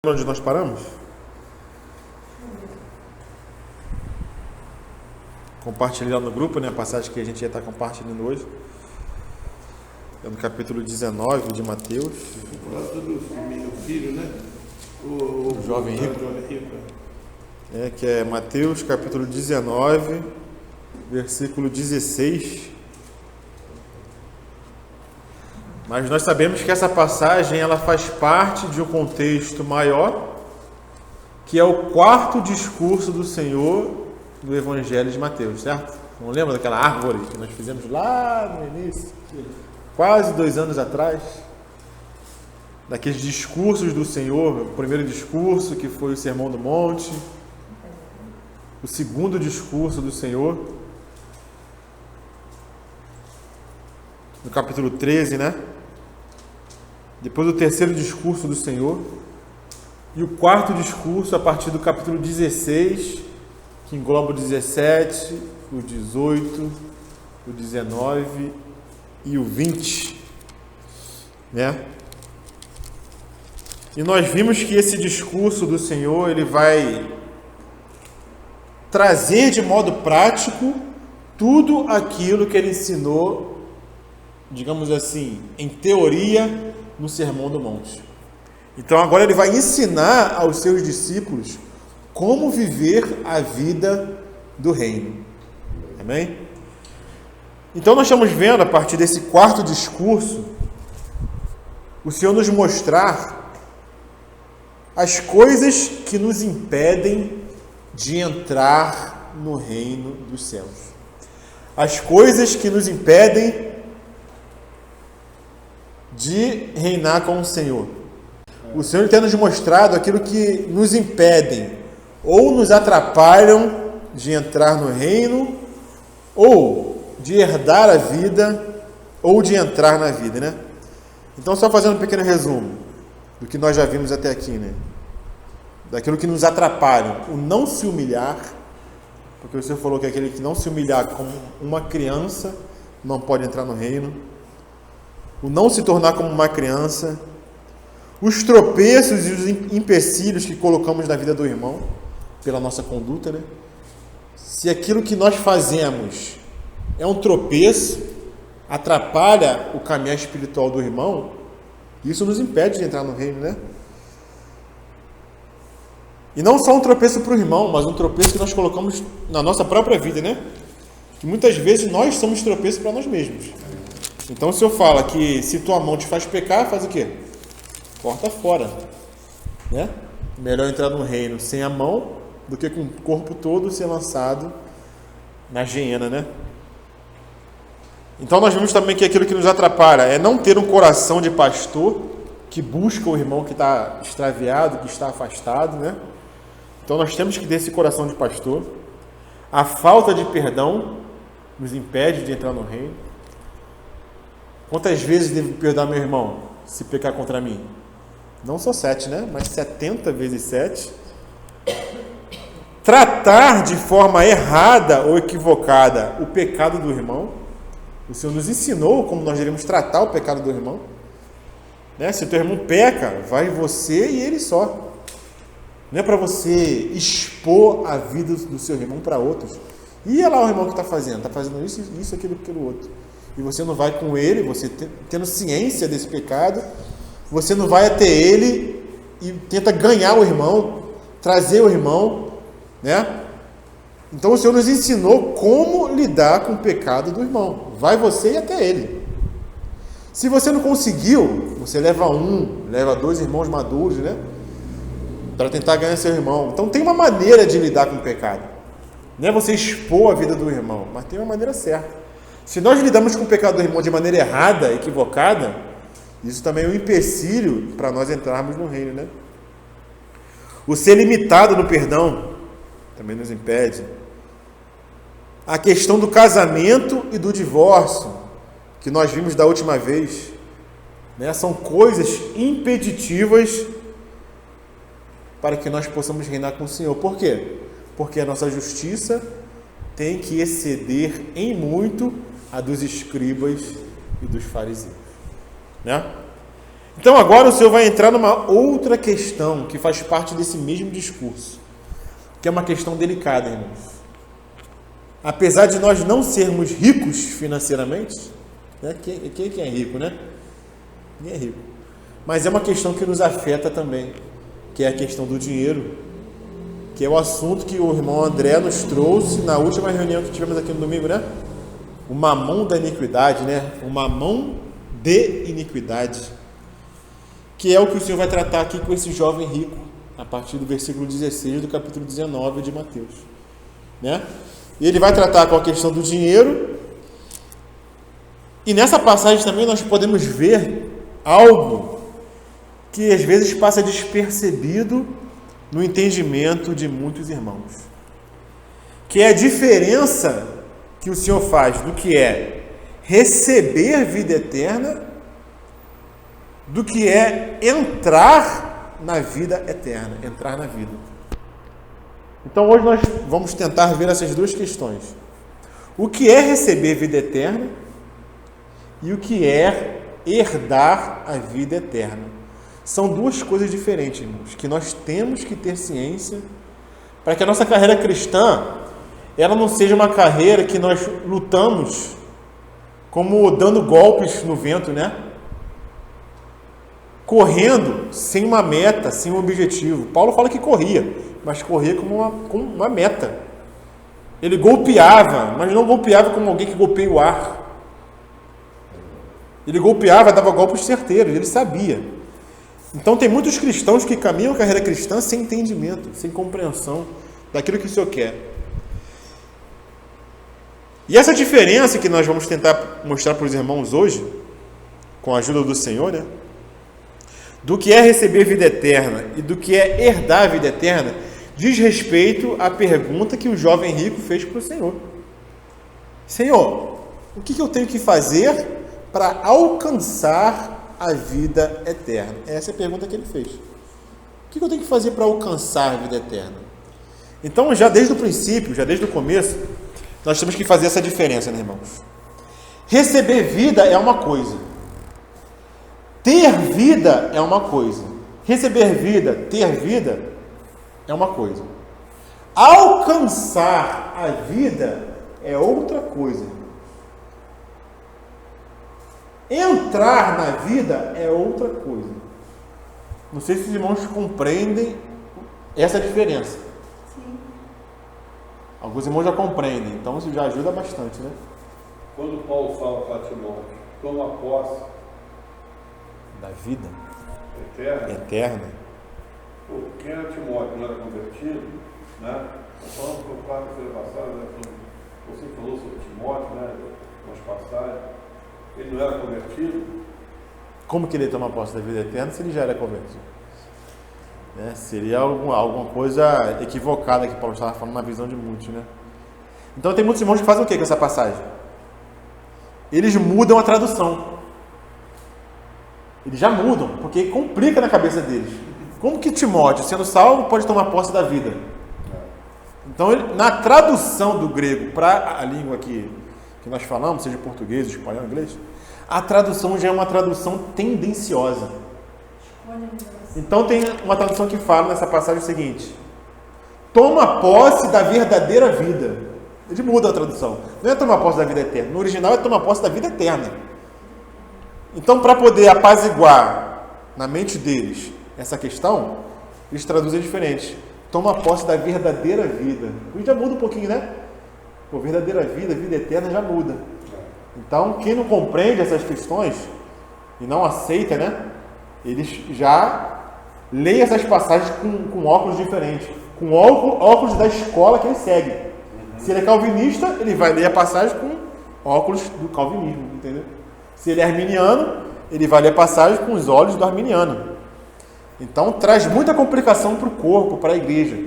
Onde nós paramos? Compartilhei lá no grupo, né, a passagem que a gente ia estar compartilhando hoje. É no capítulo 19 de Mateus. Do filho, né? O jovem rico. Que é Mateus capítulo 19, versículo 16. Mas nós sabemos que essa passagem ela faz parte de um contexto maior, que é o quarto discurso do Senhor do Evangelho de Mateus, certo? Não lembra daquela árvore que nós fizemos lá no início? Quase 2 anos atrás? Daqueles discursos do Senhor, o primeiro discurso que foi o Sermão do Monte, o segundo discurso do Senhor, no capítulo 13, né? Depois o terceiro discurso do Senhor e o quarto discurso a partir do capítulo 16, que engloba o 17, o 18, o 19 e o 20, né? E nós vimos que esse discurso do Senhor, ele vai trazer de modo prático tudo aquilo que ele ensinou, digamos assim, em teoria, no Sermão do Monte. Então agora ele vai ensinar aos seus discípulos como viver a vida do reino. Amém? Então nós estamos vendo, a partir desse quarto discurso, o Senhor nos mostrar as coisas que nos impedem de entrar no reino dos céus. As coisas que nos impedem de reinar com o Senhor. O Senhor tem nos mostrado aquilo que nos impedem ou nos atrapalham de entrar no reino, ou de herdar a vida, ou de entrar na vida, né? Então, só fazendo um pequeno resumo do que nós já vimos até aqui, né? Daquilo que nos atrapalha, o não se humilhar, porque o Senhor falou que aquele que não se humilhar como uma criança não pode entrar no reino. O não se tornar como uma criança, os tropeços e os empecilhos que colocamos na vida do irmão, pela nossa conduta, né? Se aquilo que nós fazemos é um tropeço, atrapalha o caminhar espiritual do irmão, isso nos impede de entrar no reino, né? E não só um tropeço para o irmão, mas um tropeço que nós colocamos na nossa própria vida, né? Que muitas vezes nós somos tropeços para nós mesmos. Então o Senhor fala que se tua mão te faz pecar, faz o quê? Corta fora, né? Melhor entrar no reino sem a mão do que com o corpo todo ser lançado na geena, né? Então nós vimos também que aquilo que nos atrapalha é não ter um coração de pastor que busca o irmão que está extraviado, que está afastado, né? Então nós temos que ter esse coração de pastor. A falta de perdão nos impede de entrar no reino. Quantas vezes devo perdoar meu irmão se pecar contra mim? Não só 7, né? Mas 70 vezes 7. Tratar de forma errada ou equivocada o pecado do irmão. O Senhor nos ensinou como nós devemos tratar o pecado do irmão. Né? Se o teu irmão peca, vai você e ele só. Não é para você expor a vida do seu irmão para outros. E olha lá o irmão que está fazendo isso, aquilo, outro. E você não vai com ele, você tendo ciência desse pecado, você não vai até ele e tenta ganhar o irmão, trazer o irmão, né? Então o Senhor nos ensinou como lidar com o pecado do irmão. Vai você e até ele. Se você não conseguiu, você leva 2 irmãos maduros, né? Para tentar ganhar seu irmão. Então tem uma maneira de lidar com o pecado. Não é você expor a vida do irmão, mas tem uma maneira certa. Se nós lidamos com o pecado do irmão de maneira errada, equivocada, isso também é um empecilho para nós entrarmos no reino, né? O ser limitado no perdão também nos impede. A questão do casamento e do divórcio, que nós vimos da última vez, né? São coisas impeditivas para que nós possamos reinar com o Senhor. Por quê? Porque a nossa justiça tem que exceder em muito a dos escribas e dos fariseus, né? Então agora o Senhor vai entrar numa outra questão que faz parte desse mesmo discurso, que é uma questão delicada, irmãos. Apesar de nós não sermos ricos financeiramente, né? Quem é rico, né? Ninguém é rico. Mas é uma questão que nos afeta também, que é a questão do dinheiro, que é o assunto que o irmão André nos trouxe na última reunião que tivemos aqui no domingo, né? O mamão da iniquidade, né? O mamão de iniquidade, que é o que o Senhor vai tratar aqui com esse jovem rico, a partir do versículo 16 do capítulo 19 de Mateus, né? E ele vai tratar com a questão do dinheiro, e nessa passagem também nós podemos ver algo que às vezes passa despercebido no entendimento de muitos irmãos, que é a diferença que o Senhor faz do que é receber vida eterna do que é entrar na vida eterna, entrar na vida. Então hoje nós vamos tentar ver essas duas questões. O que é receber vida eterna e o que é herdar a vida eterna. São duas coisas diferentes, irmãos, que nós temos que ter ciência para que a nossa carreira cristã ela não seja uma carreira que nós lutamos como dando golpes no vento, né? Correndo sem uma meta, sem um objetivo. Paulo fala que corria, mas corria com uma meta. Ele golpeava, mas não golpeava como alguém que golpeia o ar. Ele golpeava, dava golpes certeiros, ele sabia. Então tem muitos cristãos que caminham a carreira cristã sem entendimento, sem compreensão daquilo que o Senhor quer. E essa diferença que nós vamos tentar mostrar para os irmãos hoje, com a ajuda do Senhor, né? Do que é receber vida eterna e do que é herdar a vida eterna, diz respeito à pergunta que o jovem rico fez para o Senhor. Senhor, o que eu tenho que fazer para alcançar a vida eterna? Essa é a pergunta que ele fez. O que eu tenho que fazer para alcançar a vida eterna? Então, já desde o princípio, já desde o começo, nós temos que fazer essa diferença, né, irmãos? Receber vida é uma coisa. Ter vida é uma coisa. Receber vida, ter vida é uma coisa. Alcançar a vida é outra coisa. Entrar na vida é outra coisa. Não sei se os irmãos compreendem essa diferença. Sim. Alguns irmãos já compreendem, então isso já ajuda bastante, né? Quando Paulo fala para Timóteo, toma posse da vida eterna. Pô, quem era Timóteo, não era convertido, né? Nós falamos para o quarta-feira passada, né? Você falou sobre Timóteo, né? Nas passagens. Ele não era convertido. Como que ele toma posse da vida eterna se ele já era convertido? Né? Seria alguma coisa equivocada que Paulo estava falando na visão de muitos, né? Então tem muitos irmãos que fazem o que com essa passagem? Eles mudam a tradução. Eles já mudam, porque complica na cabeça deles. Como que Timóteo, sendo salvo, pode tomar posse da vida? Então, na tradução do grego para a língua que nós falamos, seja português, espanhol, inglês, a tradução já é uma tradução tendenciosa. Então, tem uma tradução que fala nessa passagem o seguinte: toma posse da verdadeira vida. Ele muda a tradução. Não é tomar posse da vida eterna. No original é tomar posse da vida eterna. Então, para poder apaziguar na mente deles essa questão, eles traduzem diferente. Toma posse da verdadeira vida. Isso já muda um pouquinho, né? Pô, verdadeira vida, vida eterna já muda. Então, quem não compreende essas questões e não aceita, né? Eles já leem essas passagens com óculos diferentes. Com óculos da escola que ele segue. Se ele é calvinista, ele vai ler a passagem com óculos do calvinismo, entendeu? Se ele é arminiano, ele vai ler a passagem com os olhos do arminiano. Então, traz muita complicação para o corpo, para a igreja,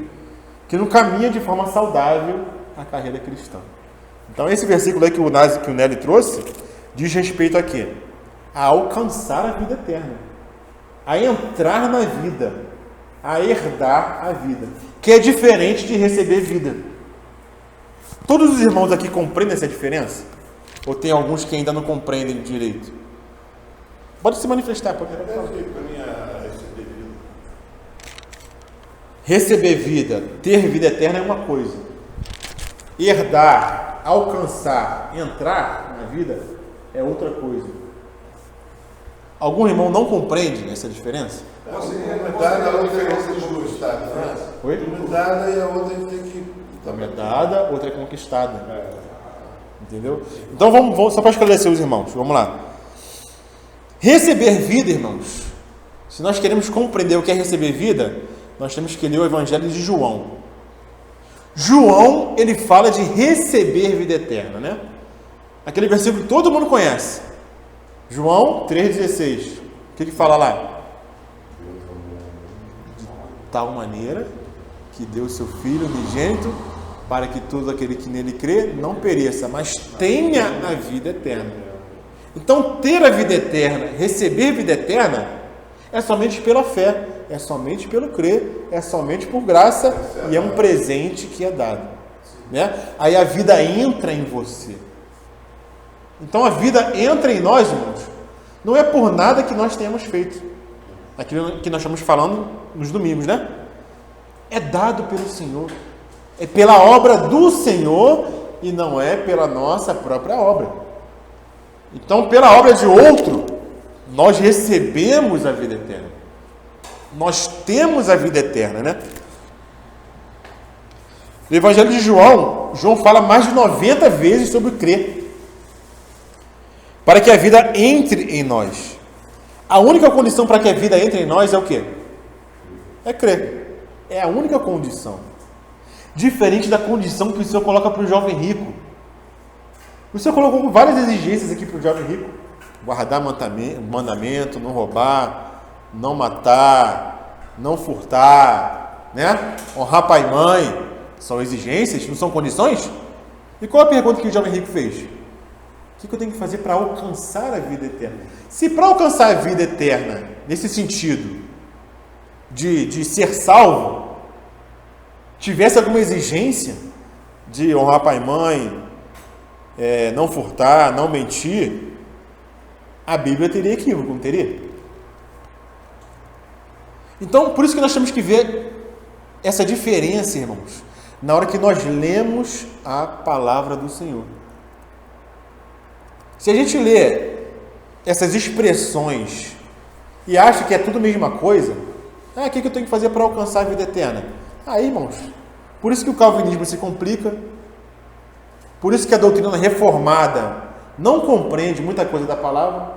que não caminha de forma saudável a carreira cristã. Então, esse versículo aí que o Nelly trouxe, diz respeito a quê? A alcançar a vida eterna, a entrar na vida, a herdar a vida, que é diferente de receber vida. Todos os irmãos aqui compreendem essa diferença? Ou tem alguns que ainda não compreendem direito? Pode se manifestar, pode falar. Para mim, receber vida. Receber vida, ter vida eterna é uma coisa. Herdar, alcançar, entrar na vida é outra coisa. Algum irmão não compreende essa diferença? Uma dada, a outra é conquistada. Oi? Uma dada e a outra tem que... Uma é dada, outra é conquistada. Entendeu? Então vamos só para esclarecer os irmãos, vamos lá. Receber vida, irmãos, se nós queremos compreender o que é receber vida, nós temos que ler o Evangelho de João. João, ele fala de receber vida eterna, né? Aquele versículo que todo mundo conhece. João 3,16. O que fala lá? De tal maneira que deu o seu Filho unigênito para que todo aquele que nele crê não pereça, mas tenha a vida eterna. Então, ter a vida eterna, receber vida eterna, é somente pela fé, é somente pelo crer, é somente por graça e é um presente que é dado, né? Aí a vida entra em você. Então a vida entra em nós, irmãos. Não é por nada que nós tenhamos feito. Aquilo que nós estamos falando nos domingos, né? É dado pelo Senhor. É pela obra do Senhor e não é pela nossa própria obra. Então, pela obra de outro, nós recebemos a vida eterna. Nós temos a vida eterna, né? No Evangelho de João, João fala mais de 90 vezes sobre o crer. Para que a vida entre em nós. A única condição para que a vida entre em nós é o quê? É crer. É a única condição. Diferente da condição que o Senhor coloca para o jovem rico. O Senhor colocou várias exigências aqui para o jovem rico. Guardar mandamento, não roubar, não matar, não furtar, né? Honrar pai e mãe. São exigências, não são condições? E qual a pergunta que o jovem rico fez? O que eu tenho que fazer para alcançar a vida eterna? Se para alcançar a vida eterna, nesse sentido de ser salvo, tivesse alguma exigência de honrar pai e mãe, não furtar, não mentir, a Bíblia teria equívoco, não teria? Então, por isso que nós temos que ver essa diferença, irmãos, na hora que nós lemos a palavra do Senhor. Se a gente lê essas expressões e acha que é tudo a mesma coisa, o que eu tenho que fazer para alcançar a vida eterna? Aí, irmãos, por isso que o calvinismo se complica, por isso que a doutrina reformada não compreende muita coisa da palavra,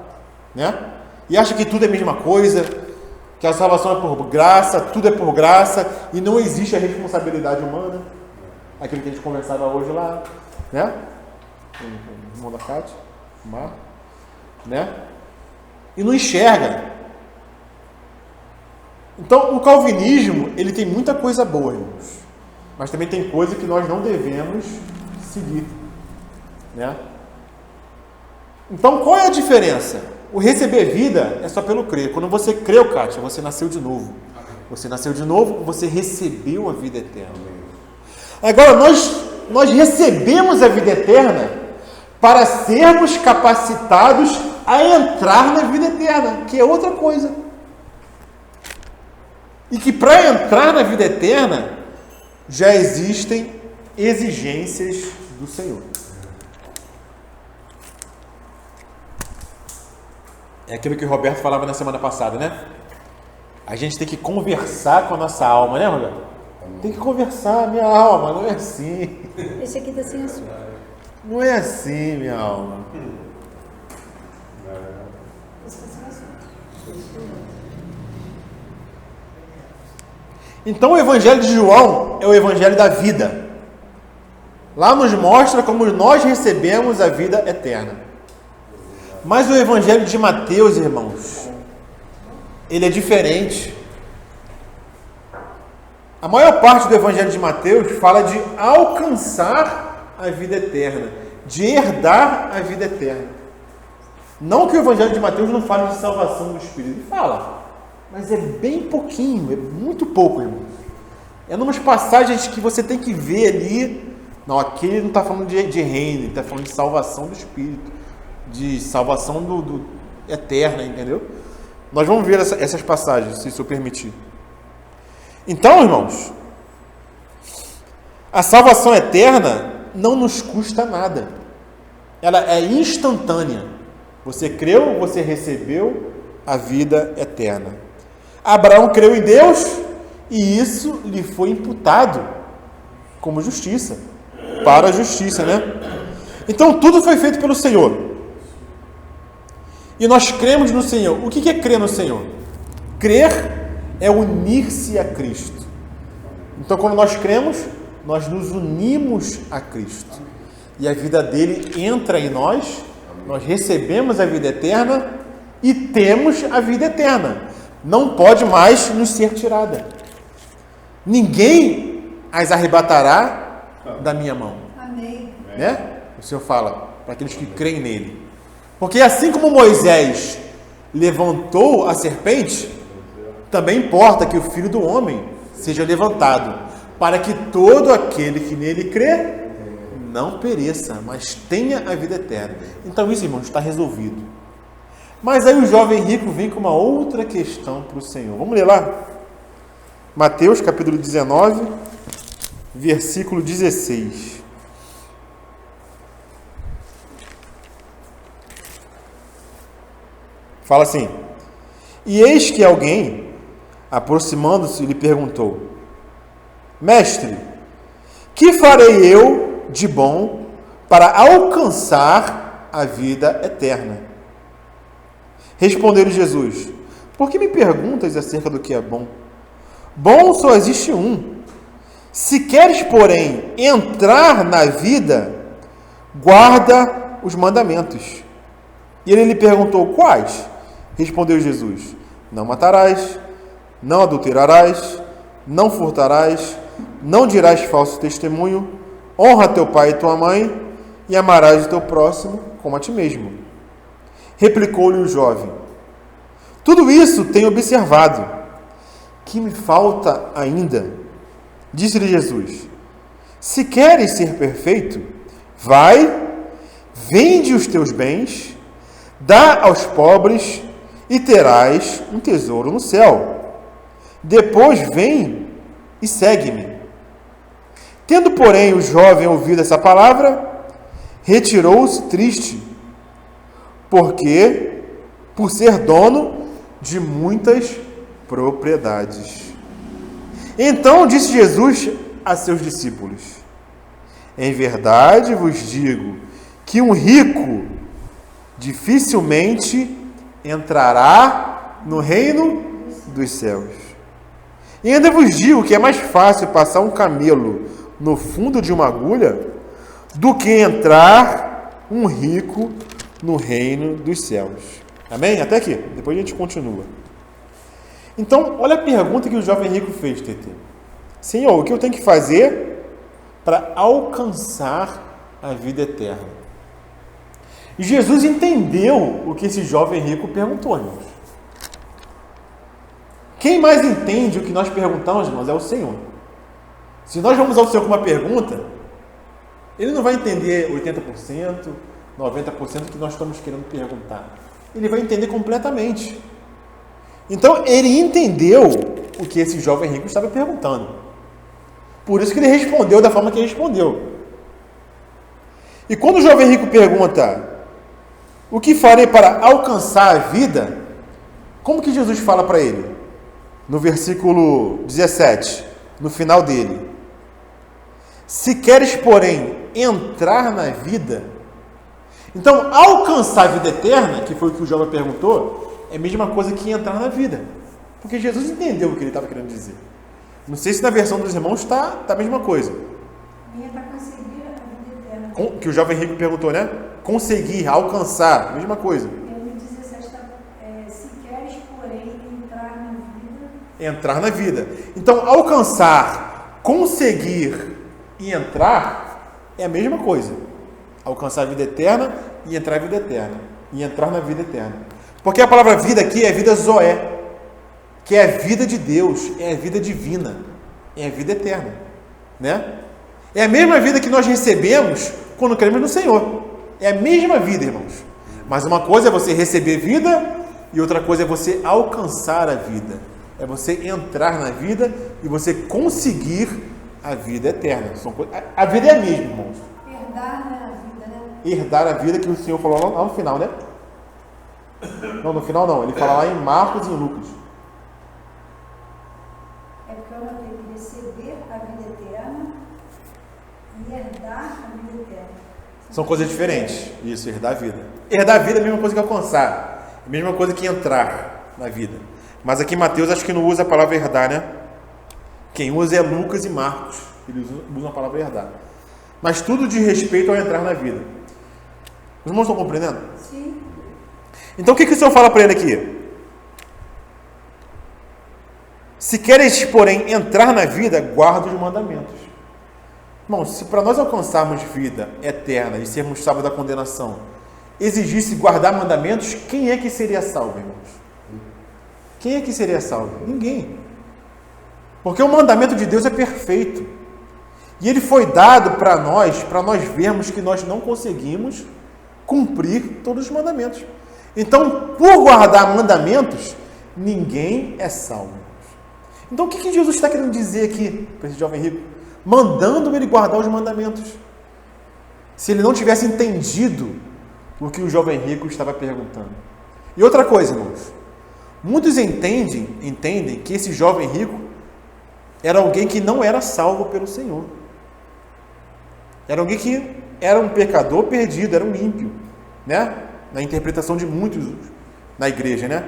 né? E acha que tudo é a mesma coisa, que a salvação é por graça, tudo é por graça, e não existe a responsabilidade humana, aquilo que a gente conversava hoje lá, né? O irmão da Cátia, o Marco, né? E não enxerga. Então, o calvinismo, ele tem muita coisa boa, irmãos, mas também tem coisa que nós não devemos seguir, né? Então, qual é a diferença? O receber vida é só pelo crer. Quando você creu, Kátia, você nasceu de novo. Você nasceu de novo, você recebeu a vida eterna. Agora, nós recebemos a vida eterna para sermos capacitados a entrar na vida eterna, que é outra coisa. E que para entrar na vida eterna, já existem exigências do Senhor. É aquilo que o Roberto falava na semana passada, né? A gente tem que conversar com a nossa alma, né, Roberto? Tem que conversar, minha alma, não é assim. Esse aqui está sem açúcar. Não é assim, minha alma. Esse está sem açúcar. Então o Evangelho de João é o Evangelho da vida. Lá nos mostra como nós recebemos a vida eterna. Mas o Evangelho de Mateus, irmãos, ele é diferente. A maior parte do Evangelho de Mateus fala de alcançar a vida eterna, de herdar a vida eterna. Não que o Evangelho de Mateus não fale de salvação do Espírito, ele fala, mas é bem pouquinho, é muito pouco, irmãos. É numas passagens que você tem que ver ali. Não, aqui ele não está falando de reino, ele está falando de salvação do Espírito, de salvação eterna, entendeu? Nós vamos ver essas passagens, se isso permitir. Então, irmãos, a salvação eterna não nos custa nada. Ela é instantânea. Você creu, você recebeu a vida eterna. Abraão creu em Deus e isso lhe foi imputado como justiça, para a justiça, né? Então tudo foi feito pelo Senhor. E nós cremos no Senhor. O que é crer no Senhor? Crer é unir-se a Cristo. Então quando nós cremos, nós nos unimos a Cristo. E a vida dele entra em nós, nós recebemos a vida eterna e temos a vida eterna. Não pode mais nos ser tirada. Ninguém as arrebatará da minha mão. Amém. Né? O Senhor fala para aqueles que creem nele. Porque assim como Moisés levantou a serpente, também importa que o Filho do Homem seja levantado, para que todo aquele que nele crê não pereça, mas tenha a vida eterna. Então isso, irmãos, está resolvido. Mas aí o jovem rico vem com uma outra questão para o Senhor. Vamos ler lá? Mateus capítulo 19, versículo 16. Fala assim: e eis que alguém, aproximando-se, lhe perguntou: Mestre, que farei eu de bom para alcançar a vida eterna? Respondeu-lhe Jesus: por que me perguntas acerca do que é bom? Bom só existe um. Se queres, porém, entrar na vida, guarda os mandamentos. E ele lhe perguntou: quais? Respondeu Jesus: não matarás, não adulterarás, não furtarás, não dirás falso testemunho, honra teu pai e tua mãe, e amarás o teu próximo como a ti mesmo. Replicou-lhe o jovem: tudo isso tenho observado. Que me falta ainda? Disse-lhe Jesus: se queres ser perfeito, vai, vende os teus bens, dá aos pobres e terás um tesouro no céu. Depois vem e segue-me. Tendo, porém, o jovem ouvido essa palavra, retirou-se triste, porque por ser dono de muitas propriedades. Então disse Jesus a seus discípulos: em verdade vos digo que um rico dificilmente entrará no reino dos céus. E ainda vos digo que é mais fácil passar um camelo no fundo de uma agulha do que entrar um rico no reino dos céus. Amém? Até aqui. Depois a gente continua. Então, olha a pergunta que o jovem rico fez, TT. Senhor, o que eu tenho que fazer para alcançar a vida eterna? E Jesus entendeu o que esse jovem rico perguntou, irmãos. Quem mais entende o que nós perguntamos, irmãos, é o Senhor. Se nós vamos ao Senhor com uma pergunta, Ele não vai entender 80%, 90% do que nós estamos querendo perguntar. Ele vai entender completamente. Então, ele entendeu o que esse jovem rico estava perguntando. Por isso que ele respondeu da forma que ele respondeu. E quando o jovem rico pergunta: o que farei para alcançar a vida? Como que Jesus fala para ele? No versículo 17, no final dele: se queres, porém, entrar na vida. Então, alcançar a vida eterna, que foi o que o jovem perguntou, é a mesma coisa que entrar na vida. Porque Jesus entendeu o que ele estava querendo dizer. Não sei se na versão dos irmãos está a mesma coisa. Minha está conseguir a vida eterna. Que o jovem rico perguntou, né? Conseguir, alcançar, mesma coisa. No 17 está, se queres, porém, entrar na vida. Entrar na vida. Então, alcançar, conseguir e entrar é a mesma coisa. Alcançar a vida eterna e entrar na vida eterna. E entrar na vida eterna. Porque a palavra vida aqui é vida zoé, que é a vida de Deus, é a vida divina, é a vida eterna, né? É a mesma vida que nós recebemos quando cremos no Senhor. É a mesma vida, irmãos. Mas uma coisa é você receber vida e outra coisa é você alcançar a vida. É você entrar na vida e você conseguir a vida eterna. A vida é a mesma, irmãos. Herdar a vida, né? Herdar a vida que o Senhor falou lá no final, né? Não, no final não. Ele fala lá em Marcos e em Lucas. É porque eu notei que receber a vida eterna e herdar a vida eterna. São coisas diferentes. Isso, herdar a vida. Herdar a vida é a mesma coisa que alcançar. É a mesma coisa que entrar na vida. Mas aqui Mateus acho que não usa a palavra herdar, né? Quem usa é Lucas e Marcos. Eles usam a palavra herdar. Mas tudo de respeito ao entrar na vida. Os irmãos estão compreendendo? Sim. Então o que o Senhor fala para ele aqui? Se queres, porém, entrar na vida, guarda os mandamentos. Irmãos, se para nós alcançarmos vida eterna e sermos salvos da condenação, exigisse guardar mandamentos, quem é que seria salvo, irmãos? Quem é que seria salvo? Ninguém. Porque o mandamento de Deus é perfeito. E ele foi dado para nós vermos que nós não conseguimos cumprir todos os mandamentos. Então, por guardar mandamentos, ninguém é salvo. Então, o que Jesus está querendo dizer aqui para esse jovem rico? Mandando ele guardar os mandamentos. Se ele não tivesse entendido o que o jovem rico estava perguntando. E outra coisa, irmãos. Muitos entendem que esse jovem rico era alguém que não era salvo pelo Senhor. Era alguém que era um pecador perdido, era um ímpio, né? Na interpretação de muitos na igreja, né?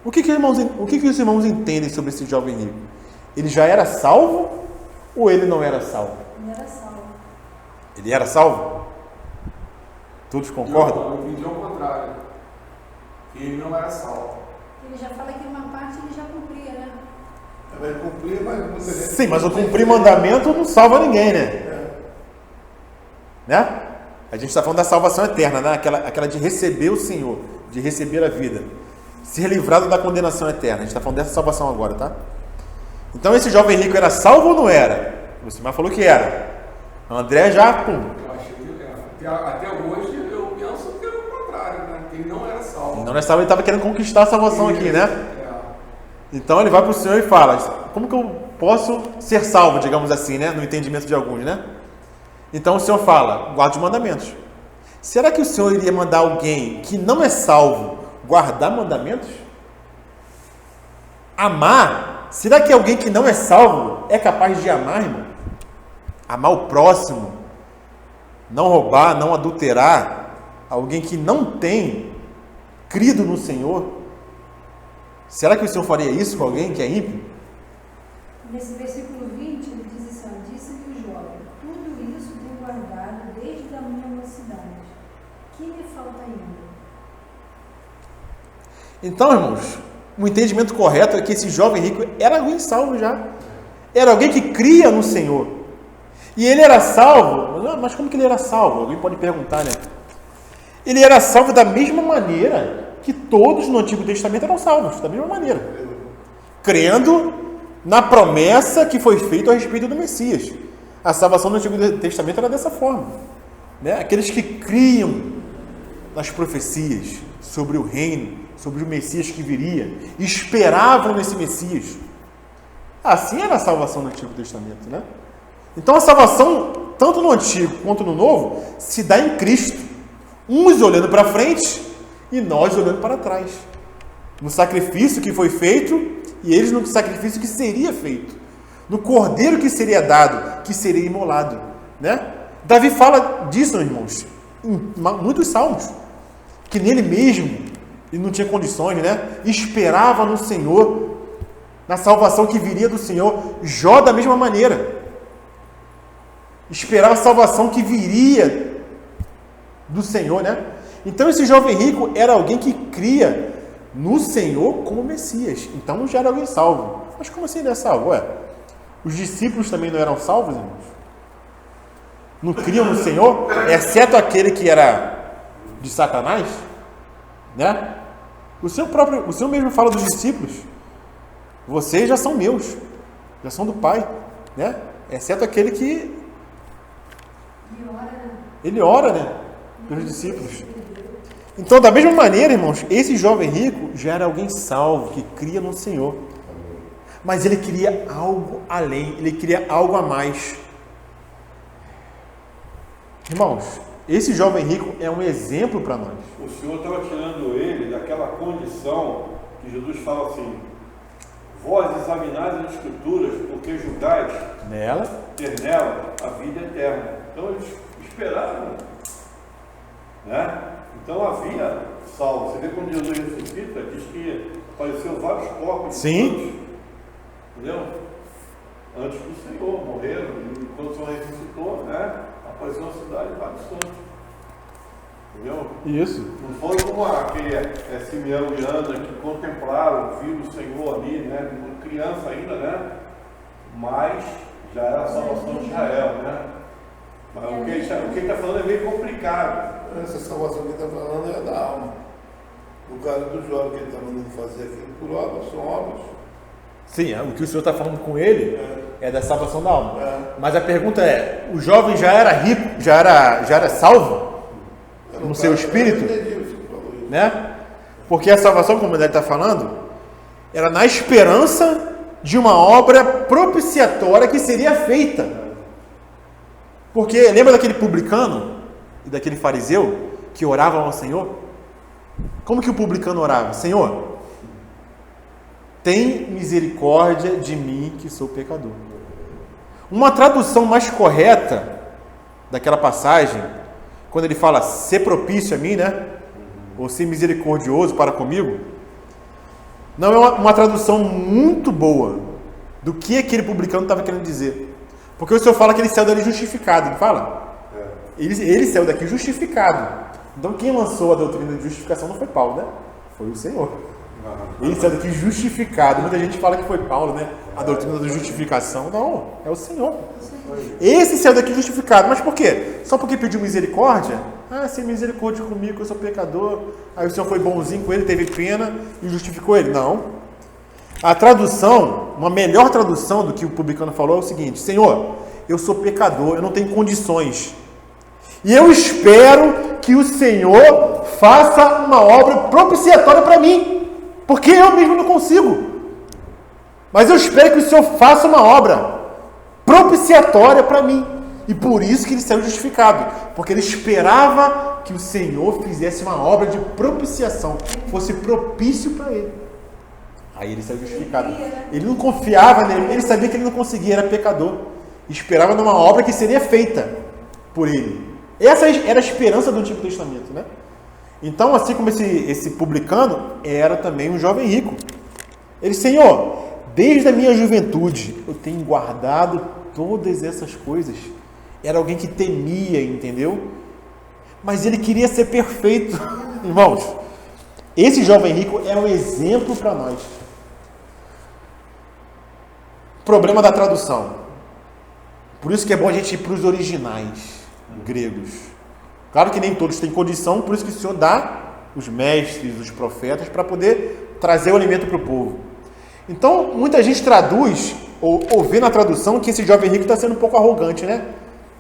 O que os irmãos entendem sobre esse jovem rico? Ele já era salvo ou ele não era salvo? Ele era salvo. Ele era salvo? Todos concordam? Eu entendi ao contrário. Ele não era salvo. Ele já fala que uma parte ele já cumpria, né? Vai cumprir, mas muita gente... Sim, mas o cumprir mandamento não salva ninguém, né? Né? A gente está falando da salvação eterna, né? Aquela de receber o Senhor, de receber a vida, ser livrado da condenação eterna. A gente está falando dessa salvação agora, tá? Então esse jovem rico era salvo ou não era? Você mais falou que era. André já, pum. Eu acho que até hoje eu penso que era o contrário, né? Que ele não era salvo. Ele não era salvo, ele estava querendo conquistar a salvação aqui, né? É. Então ele vai para o Senhor e fala: como que eu posso ser salvo, digamos assim, né? No entendimento de alguns, né? Então o Senhor fala: guarda os mandamentos. Será que o Senhor iria mandar alguém que não é salvo guardar mandamentos? Amar? Será que alguém que não é salvo é capaz de amar, irmão? Amar o próximo, não roubar, não adulterar, alguém que não tem crido no Senhor? Será que o Senhor faria isso com alguém que é ímpio? Nesse versículo 20, ele diz assim: disse-lhe o jovem, tudo isso tenho guardado desde a minha mocidade. Que me falta ainda? Então, irmãos, o entendimento correto é que esse jovem rico era alguém salvo já. Era alguém que cria no Senhor. E ele era salvo. Mas como que ele era salvo? Alguém pode perguntar, né? Ele era salvo da mesma maneira que todos no Antigo Testamento eram salvos. Da mesma maneira. Crendo na promessa que foi feita a respeito do Messias. A salvação no Antigo Testamento era dessa forma, né? Aqueles que criam nas profecias sobre o reino, sobre o Messias que viria, esperavam nesse Messias. Assim era a salvação no Antigo Testamento, né? Então a salvação, tanto no Antigo quanto no Novo, se dá em Cristo. Uns olhando para frente e nós olhando para trás. No sacrifício que foi feito e eles no sacrifício que seria feito. No cordeiro que seria dado, que seria imolado, né? Davi fala disso, irmãos, em muitos salmos, que nele mesmo ele não tinha condições, né? Esperava no Senhor, na salvação que viria do Senhor. Jó da mesma maneira. Esperava a salvação que viria do Senhor, né? Então esse jovem rico era alguém que cria no Senhor como Messias. Então já era alguém salvo. Mas como assim ele é salvo? Ué, os discípulos também não eram salvos, irmãos? Não criam no Senhor? Exceto aquele que era de Satanás, né? O Senhor mesmo fala dos discípulos: vocês já são meus, já são do Pai, né? Exceto aquele que E ora, ele ora, né? Pelos discípulos. Então, da mesma maneira, irmãos, esse jovem rico já era alguém salvo, que cria no Senhor. Mas ele queria algo além, ele queria algo a mais. Irmãos, esse jovem rico é um exemplo para nós. O Senhor estava tirando ele daquela condição que Jesus fala assim: vós examinais as Escrituras, porque julgais ter nela a vida eterna. Então eles esperavam, né? Então havia salvo. Você vê quando Jesus ressuscita, diz que apareceu vários corpos de santos, entendeu? Antes do Senhor, morreram, e quando o Senhor ressuscitou, né? Apareceu na cidade vários santos. Entendeu? Isso. Não foram como aquele Simeão e Ana que contemplaram, viram o Senhor ali, né? Como criança ainda, né? Mas já era a salvação de Israel, né? Mas o que ele está falando é meio complicado. Essa salvação que ele está falando é da alma. No caso do jovem que ele está mandando fazer aquilo por obras, são obras. Sim, o que o Senhor está falando com ele é da salvação da alma. Mas a pergunta é, o jovem já era rico, já era salvo? No seu espírito? Né? Porque a salvação, como ele está falando, era na esperança de uma obra propiciatória que seria feita. Porque lembra daquele publicano e daquele fariseu que oravam ao Senhor? Como que o publicano orava? Senhor, tem misericórdia de mim que sou pecador. Uma tradução mais correta daquela passagem, quando ele fala ser propício a mim, né? Ou ser misericordioso para comigo, não é uma tradução muito boa do que aquele publicano estava querendo dizer. Porque o Senhor fala que ele saiu dali justificado, não fala? Ele saiu daqui justificado. Então quem lançou a doutrina de justificação não foi Paulo, né? Foi o Senhor. Ele saiu daqui justificado. Muita gente fala que foi Paulo, né? A doutrina da justificação. Não, é o Senhor. Esse saiu daqui justificado. Mas por quê? Só porque pediu misericórdia? Ah, sem misericórdia comigo, eu sou pecador. Aí o Senhor foi bonzinho com ele, teve pena e justificou ele. Não. A tradução, uma melhor tradução do que o publicano falou é o seguinte: Senhor, eu sou pecador, eu não tenho condições. E eu espero que o Senhor faça uma obra propiciatória para mim. Porque eu mesmo não consigo. Mas eu espero que o Senhor faça uma obra propiciatória para mim. E por isso que ele saiu justificado. Porque ele esperava que o Senhor fizesse uma obra de propiciação. Fosse propício para ele. Aí ele saiu justificado. Ele não confiava nele. Ele sabia que ele não conseguia, era pecador. Esperava numa obra que seria feita por ele. Essa era a esperança do Antigo Testamento, né? Então, assim como esse publicano, era também um jovem rico. Ele, Senhor, desde a minha juventude, eu tenho guardado todas essas coisas. Era alguém que temia, entendeu? Mas ele queria ser perfeito. Irmãos, esse jovem rico é um exemplo para nós. Problema da tradução. Por isso que é bom a gente ir para os originais gregos. Claro que nem todos têm condição, por isso que o Senhor dá os mestres, os profetas, para poder trazer o alimento para o povo. Então, muita gente traduz, ou vê na tradução, que esse jovem rico está sendo um pouco arrogante, né?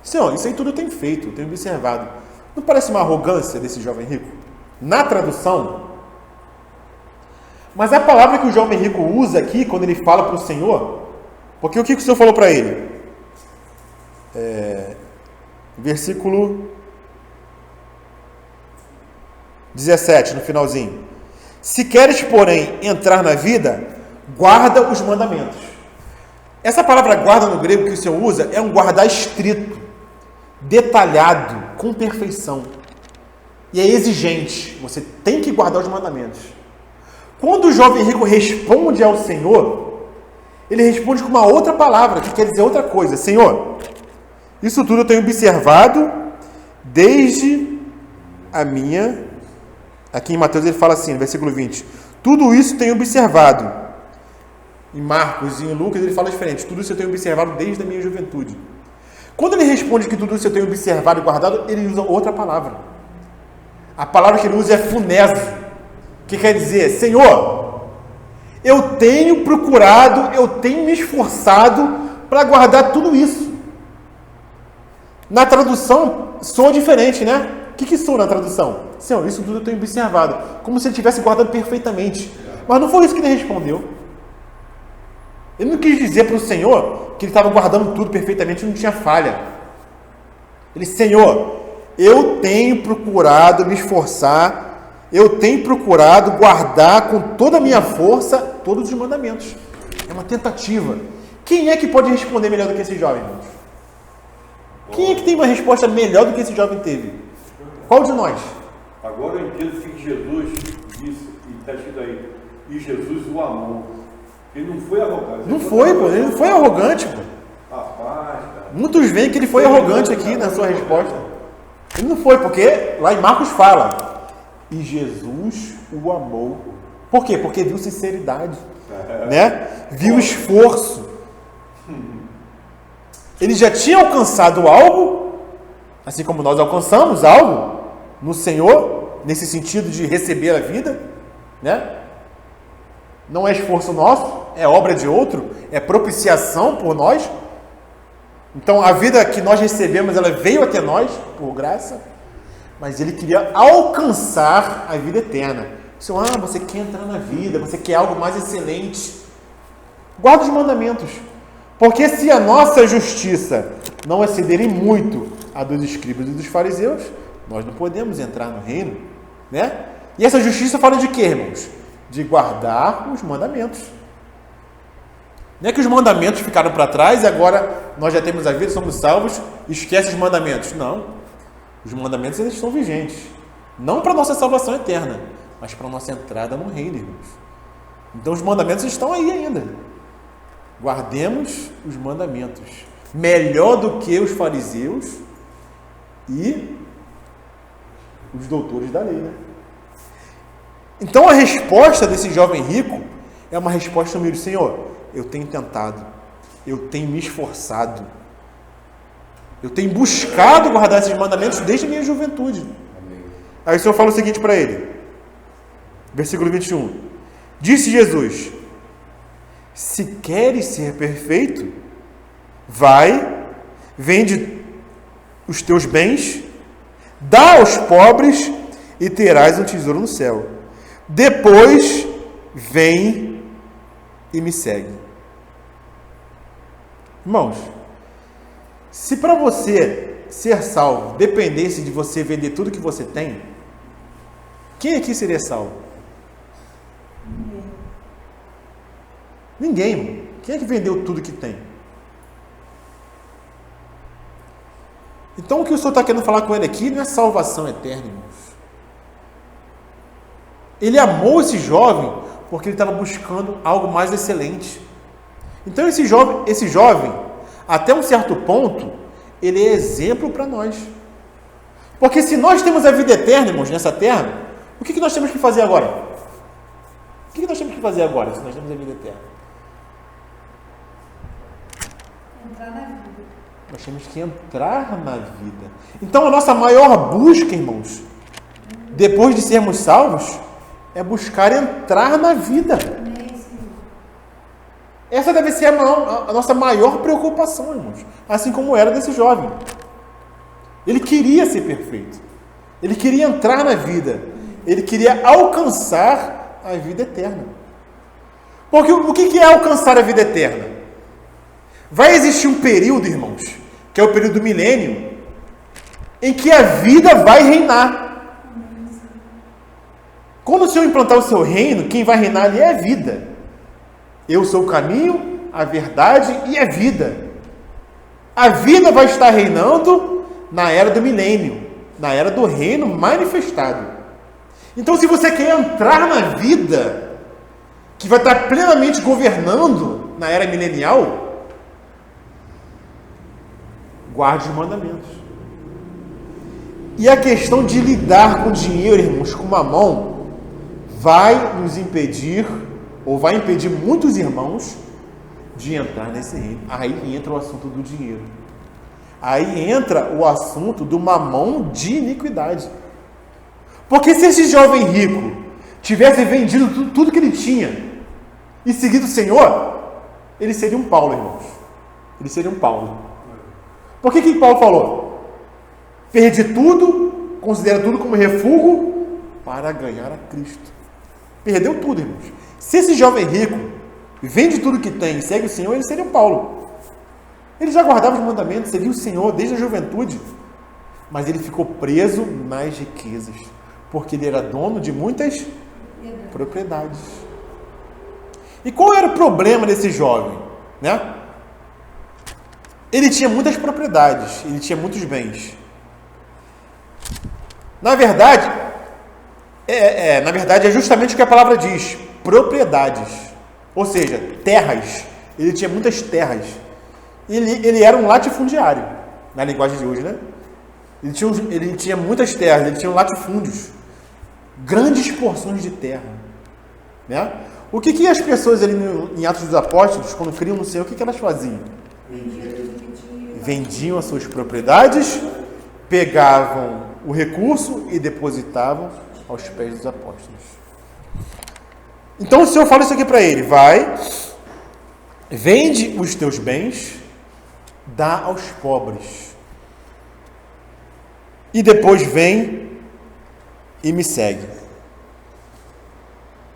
Senhor, isso aí tudo eu tenho feito, eu tenho observado. Não parece uma arrogância desse jovem rico? Na tradução. Mas a palavra que o jovem rico usa aqui, quando ele fala para o Senhor, porque o que o Senhor falou para ele? Versículo 17, no finalzinho. Se queres, porém, entrar na vida, guarda os mandamentos. Essa palavra guarda no grego que o Senhor usa é um guardar estrito, detalhado, com perfeição. E é exigente. Você tem que guardar os mandamentos. Quando o jovem rico responde ao Senhor, ele responde com uma outra palavra, que quer dizer outra coisa. Senhor, isso tudo eu tenho observado desde a minha... Aqui em Mateus ele fala assim, no versículo 20. Tudo isso tenho observado. Em Marcos e em Lucas ele fala diferente. Tudo isso eu tenho observado desde a minha juventude. Quando ele responde que tudo isso eu tenho observado e guardado, ele usa outra palavra. A palavra que ele usa é funeso, que quer dizer, Senhor, eu tenho procurado, eu tenho me esforçado para guardar tudo isso. Na tradução soa diferente, né? O que sou na tradução? Senhor, isso tudo eu tenho observado. Como se ele tivesse guardado perfeitamente. Mas não foi isso que ele respondeu. Ele não quis dizer para o Senhor que ele estava guardando tudo perfeitamente e não tinha falha. Ele, Senhor, eu tenho procurado me esforçar, eu tenho procurado guardar com toda a minha força todos os mandamentos. É uma tentativa. Quem é que pode responder melhor do que esse jovem, irmãos? Quem é que tem uma resposta melhor do que esse jovem teve? Qual de nós? Agora eu entendo o que Jesus disse, e está escrito aí, e Jesus o amou. Ele não foi arrogante. Não foi, pô. Ele não foi arrogante, pô. Rapaz, cara. Muitos veem que ele foi arrogante aqui na sua resposta. Ele não foi, porque lá em Marcos fala, e Jesus o amou. Por quê? Porque viu sinceridade, né? Viu esforço. Ele já tinha alcançado algo, assim como nós alcançamos algo no Senhor, nesse sentido de receber a vida, né? Não é esforço nosso, é obra de outro, é propiciação por nós. Então a vida que nós recebemos, ela veio até nós por graça, mas ele queria alcançar a vida eterna. Senhor, você quer entrar na vida, você quer algo mais excelente. Guarda os mandamentos. Porque se a nossa justiça não exceder em muito a dos escribas e dos fariseus, nós não podemos entrar no reino, né? E essa justiça fala de quê, irmãos? De guardar os mandamentos. Não é que os mandamentos ficaram para trás e agora nós já temos a vida, somos salvos, esquece os mandamentos. Não. Os mandamentos eles estão vigentes. Não para a nossa salvação eterna, mas para a nossa entrada no reino, irmãos. Então os mandamentos estão aí ainda. Guardemos os mandamentos. Melhor do que os fariseus e os doutores da lei, né? Então a resposta desse jovem rico é uma resposta humilde. Senhor, eu tenho tentado, eu tenho me esforçado, eu tenho buscado guardar esses mandamentos desde a minha juventude. Aí o Senhor fala o seguinte para ele, versículo 21. Disse Jesus, se queres ser perfeito, vai, vende os teus bens, dá aos pobres e terás um tesouro no céu. Depois, vem e me segue. Irmãos, se para você ser salvo dependesse de você vender tudo que você tem, quem aqui seria salvo? Ninguém, irmão. Quem é que vendeu tudo que tem? Então o que o Senhor está querendo falar com ele aqui não é salvação eterna, irmãos. Ele amou esse jovem porque ele estava buscando algo mais excelente. Então esse jovem, até um certo ponto, ele é exemplo para nós. Porque se nós temos a vida eterna, irmãos, nessa terra, o que nós temos que fazer agora? O que nós temos que fazer agora, se nós temos a vida eterna? Entrar na vida. Nós temos que entrar na vida. Então a nossa maior busca, irmãos, depois de sermos salvos, é buscar entrar na vida. Essa deve ser a nossa maior preocupação, irmãos. Assim como era desse jovem. Ele queria ser perfeito. Ele queria entrar na vida. Ele queria alcançar a vida eterna. Porque o que é alcançar a vida eterna? Vai existir um período, irmãos, que é o período do milênio, em que a vida vai reinar. Quando o Senhor implantar o seu reino, quem vai reinar ali é a vida. Eu sou o caminho, a verdade e a vida. A vida vai estar reinando na era do milênio, na era do reino manifestado. Então, se você quer entrar na vida, que vai estar plenamente governando na era milenial, guarde os mandamentos. E a questão de lidar com dinheiro, irmãos, com mamão, vai nos impedir, ou vai impedir muitos irmãos de entrar nesse reino. Aí entra o assunto do dinheiro. Aí entra o assunto do mamão de iniquidade. Porque se esse jovem rico tivesse vendido tudo que ele tinha e seguido o Senhor, ele seria um Paulo, irmãos. Ele seria um Paulo. Por que Paulo falou? Perdi tudo considera tudo como refúgio para ganhar a Cristo. Perdeu tudo, irmãos. Se esse jovem rico vende tudo que tem e segue o Senhor, ele seria um Paulo. Ele já guardava os mandamentos, seguia o Senhor desde a juventude, mas ele ficou preso nas riquezas, porque ele era dono de muitas propriedades. E qual era o problema desse jovem? Né? Ele tinha muitas propriedades, ele tinha muitos bens. Na verdade, é justamente o que a palavra diz, propriedades, ou seja, terras. Ele tinha muitas terras. Ele era um latifundiário, na linguagem de hoje, né? Ele tinha muitas terras, ele tinha latifúndios, grandes porções de terra, né? O que as pessoas ali em Atos dos Apóstolos, quando criam no Senhor, o que elas faziam? Vendiam as suas propriedades, pegavam o recurso e depositavam aos pés dos apóstolos. Então o Senhor fala isso aqui para ele: vai, vende os teus bens, dá aos pobres, e depois vem e me segue.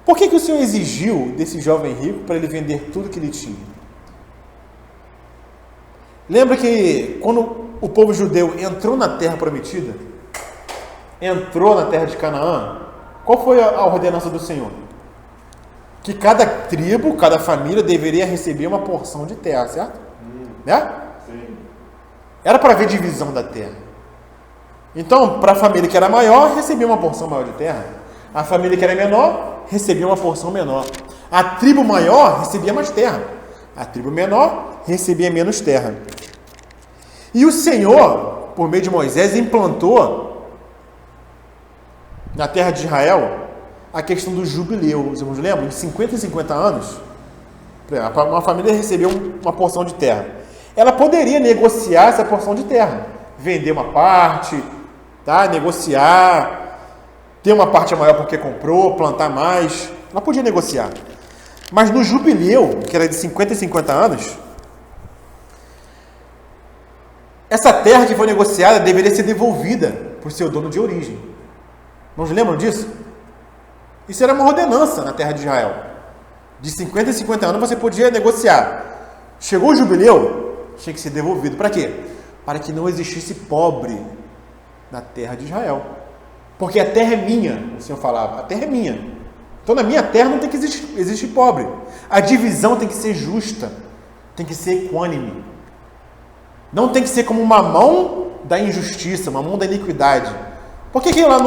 Por que o Senhor exigiu desse jovem rico para ele vender tudo que ele tinha? Lembra que quando o povo judeu entrou na terra prometida, entrou na terra de Canaã, qual foi a ordenança do Senhor? Que cada tribo, cada família deveria receber uma porção de terra, certo? Né? Sim. Era para haver divisão da terra. Então, para a família que era maior, recebia uma porção maior de terra. A família que era menor, recebia uma porção menor. A tribo maior recebia mais terra. A tribo menor recebia menos terra. E o Senhor, por meio de Moisés, implantou na terra de Israel a questão do jubileu. Os irmãos lembram? De 50 em 50 anos, uma família recebeu uma porção de terra. Ela poderia negociar essa porção de terra, vender uma parte, tá? Negociar, ter uma parte maior porque comprou, plantar mais. Ela podia negociar. Mas no jubileu, que era de 50 em 50 anos, essa terra que foi negociada deveria ser devolvida para o seu dono de origem. Não lembram disso? Isso era uma ordenança na terra de Israel. De 50 em 50 anos você podia negociar. Chegou o jubileu, tinha que ser devolvido. Para quê? Para que não existisse pobre na terra de Israel. Porque a terra é minha, o Senhor falava. A terra é minha. Então na minha terra não tem que existir pobre. A divisão tem que ser justa. Tem que ser equânime. Não tem que ser como uma mão da injustiça, uma mão da iniquidade. Por que lá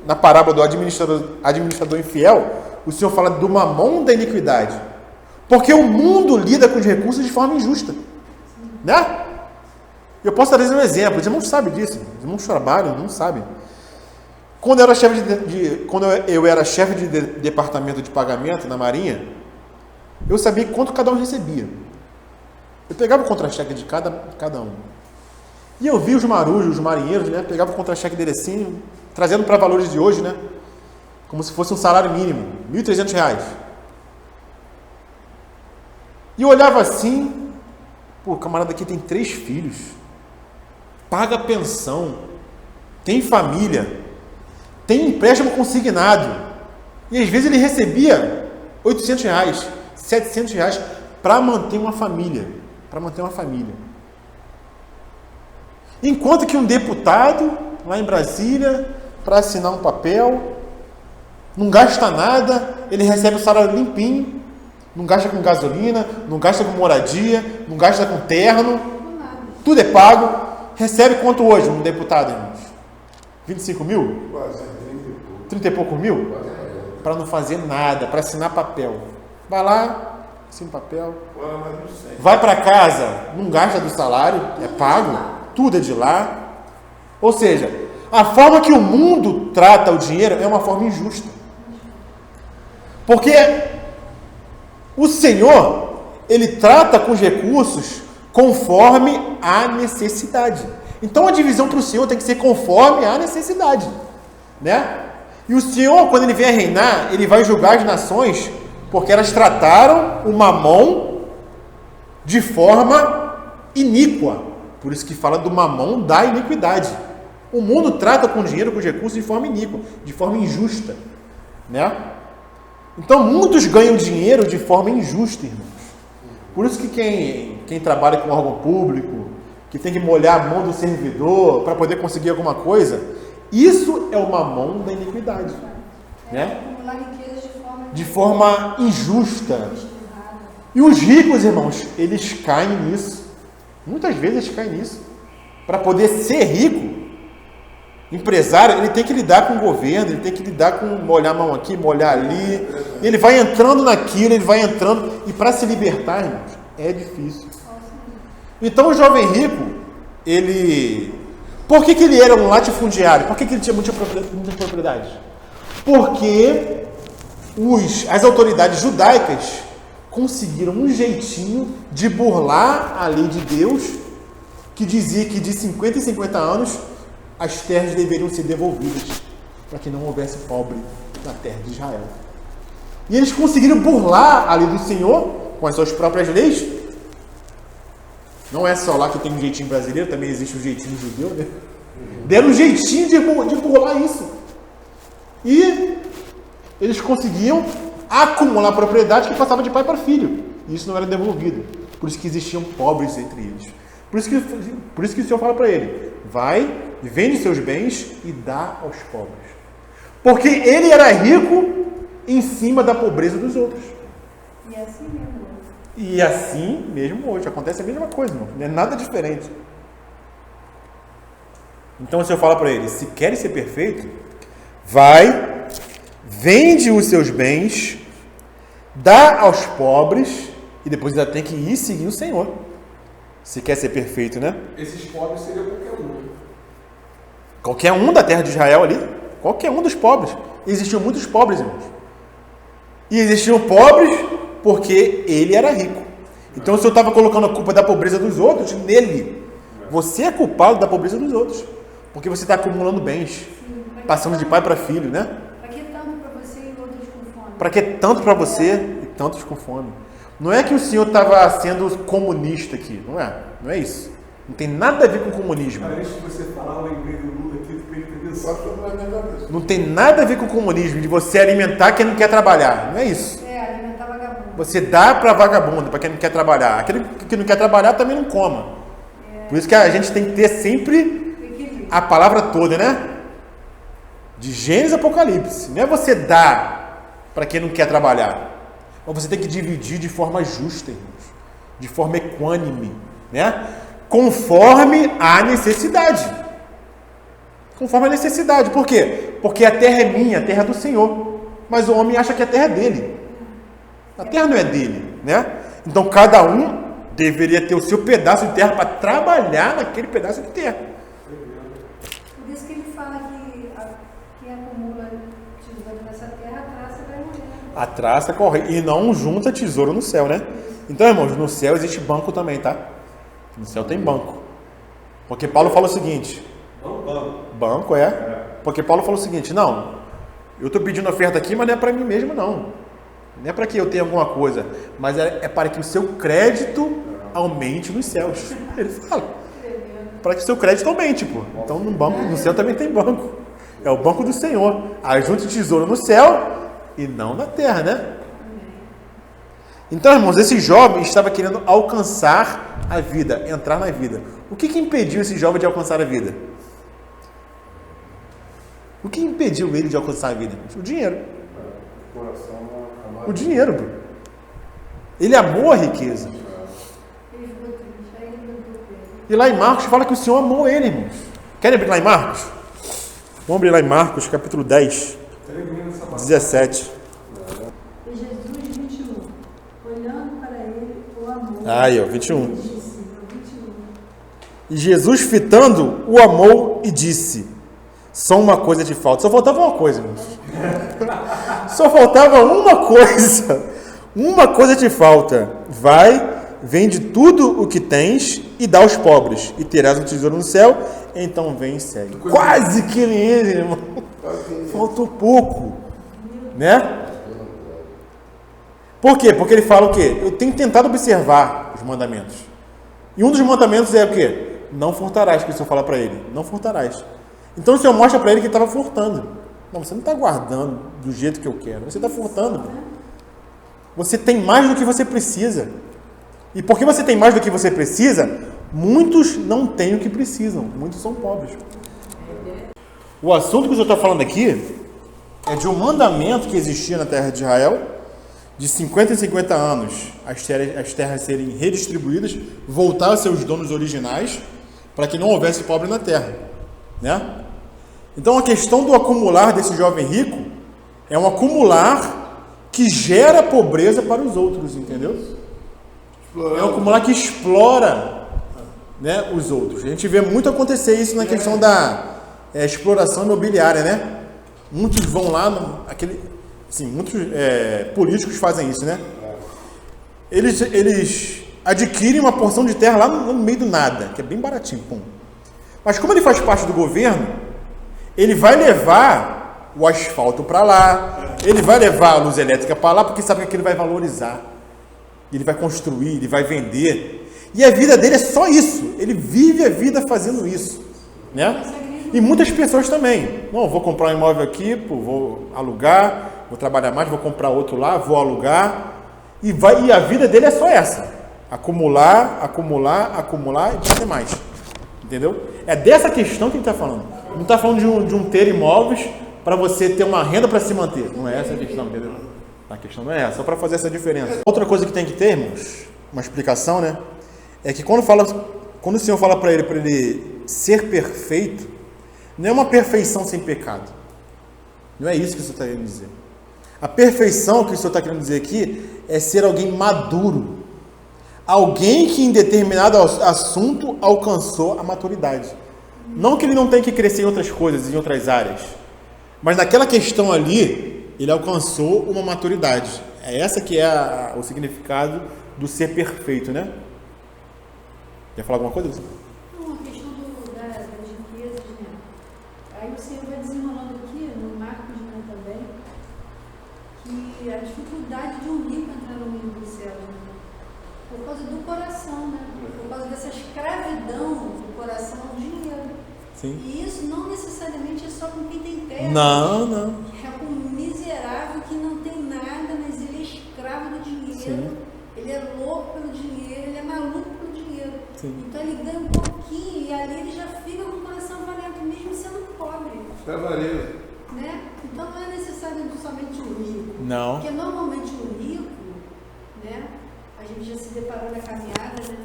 na parábola do administrador infiel, o Senhor fala do mamão da iniquidade? Porque o mundo lida com os recursos de forma injusta. Né? Eu posso trazer um exemplo. Os irmãos sabem disso. Os irmãos trabalham, não sabem. Quando eu era chefe de departamento de pagamento na Marinha, eu sabia quanto cada um recebia. Eu pegava o contra-cheque de cada um. E eu vi os marujos, os marinheiros, né? Pegava o contra-cheque dele assim, trazendo para valores de hoje, né? Como se fosse um salário mínimo, R$1.300. E eu olhava assim, pô, o camarada aqui tem 3 filhos, paga pensão, tem família, tem empréstimo consignado, e às vezes ele recebia R$800, R$700 para manter uma família. Enquanto que um deputado, lá em Brasília, para assinar um papel, não gasta nada, ele recebe o salário limpinho, não gasta com gasolina, não gasta com moradia, não gasta com terno, tudo é pago. Recebe quanto hoje um deputado, irmãos? 25 mil? Quase 30 e poucos mil? Para não fazer nada, para assinar papel. Vai lá, assina papel. Vai para casa, não gasta do salário, é pago, tudo é de lá. Ou seja, a forma que o mundo trata o dinheiro é uma forma injusta. Porque o Senhor, Ele trata com os recursos conforme a necessidade. Então a divisão para o Senhor tem que ser conforme a necessidade, né? E o Senhor, quando Ele vier reinar, Ele vai julgar as nações porque elas trataram o mamão de forma iníqua. Por isso que fala do mamão da iniquidade. O mundo trata com o dinheiro, com os recursos, de forma iníqua, de forma injusta, né? Então, muitos ganham dinheiro de forma injusta, irmãos. Por isso que quem trabalha com órgão público, que tem que molhar a mão do servidor para poder conseguir alguma coisa, isso é o mamão da iniquidade, né? Acumular riquezas De forma injusta. E os ricos, irmãos, eles caem nisso. Muitas vezes eles caem nisso. Para poder ser rico, empresário, ele tem que lidar com o governo, ele tem que lidar com molhar a mão aqui, molhar ali. Ele vai entrando naquilo, ele vai entrando. E para se libertar, irmãos, é difícil. Então o jovem rico, ele... Por que ele era um latifundiário? Por que ele tinha muitas propriedades? Porque as autoridades judaicas conseguiram um jeitinho de burlar a lei de Deus, que dizia que de 50 em 50 anos as terras deveriam ser devolvidas, para que não houvesse pobre na terra de Israel. E eles conseguiram burlar a lei do Senhor com as suas próprias leis. Não é só lá que tem um jeitinho brasileiro, também existe um jeitinho judeu, né? Deram um jeitinho de burlar isso. E eles conseguiam acumular propriedade que passava de pai para filho. E isso não era devolvido. Por isso que existiam pobres entre eles. Por isso que o Senhor fala para ele: vai, vende seus bens e dá aos pobres. Porque ele era rico em cima da pobreza dos outros. E é assim mesmo hoje. E assim mesmo hoje. Acontece a mesma coisa, não é nada diferente. Então o Senhor fala para ele: se queres ser perfeito, vai, vende os seus bens, dá aos pobres, e depois ainda tem que ir seguir o Senhor. Se quer ser perfeito, né? Esses pobres seriam qualquer um. Qualquer um da terra de Israel ali. Qualquer um dos pobres. Existiam muitos pobres, irmãos. E existiam pobres porque ele era rico. Então o Senhor estava colocando a culpa da pobreza dos outros nele. Você é culpado da pobreza dos outros. Porque você está acumulando bens. Passando de pai para filho, né? Para que tanto para você e outros com fome? Para que tanto para você e tantos com fome? Não é que o Senhor estava sendo comunista aqui. Não é. Não é isso. Não tem nada a ver com comunismo. Antes de você falar, eu lembrei do Lula aqui, fiquei pensando. Não tem nada a ver com comunismo, de você alimentar quem não quer trabalhar. Não é isso. Alimentar vagabundo. Você dá para vagabundo, para quem não quer trabalhar. Aquele que não quer trabalhar também não coma. Por isso que a gente tem que ter sempre a palavra toda, né? De Gênesis a Apocalipse. Não é você dar para quem não quer trabalhar. Mas você tem que dividir de forma justa, irmãos. De forma equânime, né? Conforme a necessidade. Conforme a necessidade. Por quê? Porque a terra é minha, a terra é do Senhor. Mas o homem acha que a terra é dele. A terra não é dele, né? Então cada um deveria ter o seu pedaço de terra para trabalhar naquele pedaço de terra. Por isso que ele fala que quem acumula tesouro nessa terra, a traça vai morrer. A traça corre e não junta tesouro no céu, né? Então, irmãos, no céu existe banco também, tá? No céu tem banco. Porque Paulo fala o seguinte... Banco, é. Porque Paulo fala o seguinte: não, eu estou pedindo oferta aqui, mas não é para mim mesmo, não. Não é para que eu tenha alguma coisa, mas é para que o seu crédito aumente nos céus. Ele fala. Para que o seu crédito aumente, pô. Então no banco, no céu também tem banco. É o banco do Senhor. Ajunte tesouro no céu e não na terra, né? Então, irmãos, esse jovem estava querendo alcançar a vida, entrar na vida. O que impediu esse jovem de alcançar a vida? O que impediu ele de alcançar a vida? O dinheiro. O dinheiro, bro. Ele amou a riqueza. E lá em Marcos fala que o Senhor amou ele, irmãos. Querem abrir lá em Marcos? Vamos abrir lá em Marcos, capítulo 10, 17. E Jesus, 21, olhando para ele, o amor. Aí, ó, 21. E Jesus, fitando, o amou e disse: só uma coisa te falta. Só faltava uma coisa, irmãos. Só faltava uma coisa. Uma coisa te falta. Vai, vende tudo o que tens e dá aos pobres, e terás um tesouro no céu. Então vem e segue. Quase que ele, irmão. Faltou pouco, né? Por quê? Porque ele fala o quê? Eu tenho tentado observar os mandamentos. E um dos mandamentos é o quê? Não furtarás, que o Senhor fala para ele. Não furtarás. Então o Senhor mostra para ele que ele estava furtando. Não, você não está guardando do jeito que eu quero, você está furtando. Você tem mais do que você precisa. E porque você tem mais do que você precisa, muitos não têm o que precisam, muitos são pobres. O assunto que o Senhor está falando aqui é de um mandamento que existia na terra de Israel, de 50 em 50 anos, as terras serem redistribuídas, voltar aos seus donos originais, para que não houvesse pobre na terra, né? Então a questão do acumular desse jovem rico é um acumular que gera pobreza para os outros, entendeu? É um acumular que explora, né, os outros. A gente vê muito acontecer isso na questão da exploração imobiliária, né? Muitos vão lá, muitos políticos fazem isso, né? Eles adquirem uma porção de terra lá no meio do nada, que é bem baratinho, pum. Mas como ele faz parte do governo, ele vai levar o asfalto para lá, ele vai levar a luz elétrica para lá, porque sabe que aquilo vai valorizar. Ele vai construir, ele vai vender. E a vida dele é só isso. Ele vive a vida fazendo isso, né? E muitas pessoas também. Não, vou comprar um imóvel aqui, vou alugar, vou trabalhar mais, vou comprar outro lá, vou alugar. E a vida dele é só essa. Acumular, acumular, acumular e fazer mais. Entendeu? É dessa questão que ele está falando. Não está falando de um ter imóveis para você ter uma renda para se manter. Não é essa a questão, entendeu? A questão não é essa, só para fazer essa diferença. Outra coisa que tem que ter, irmãos, uma explicação, né? É que quando o Senhor fala para ele ser perfeito, não é uma perfeição sem pecado. Não é isso que o Senhor está querendo dizer. A perfeição que o Senhor está querendo dizer aqui é ser alguém maduro. Alguém que em determinado assunto alcançou a maturidade. Não que ele não tenha que crescer em outras coisas, em outras áreas. Mas naquela questão ali, ele alcançou uma maturidade. É essa que é o significado do ser perfeito, né? Quer falar alguma coisa? Não, a questão das riquezas, né? Aí o Senhor vai desenrolando aqui, no Marcos, né, também, que a dificuldade de um rico entrar no reino dos céus, né? Por causa do coração, né? Por causa dessa escravidão do coração ao dinheiro. Sim. E isso não necessariamente é só com quem tem terra. Não. É com um miserável que não tem nada, mas ele é escravo do dinheiro. Sim. Ele é louco pelo dinheiro, ele é maluco pelo dinheiro. Sim. Então ele ganha um pouquinho e ali ele já fica com o coração avarento, mesmo sendo pobre. Trabalheiro. Né? Então não é necessário somente o rico. Não. Porque normalmente o rico, né? A gente já se deparou na caminhada, né?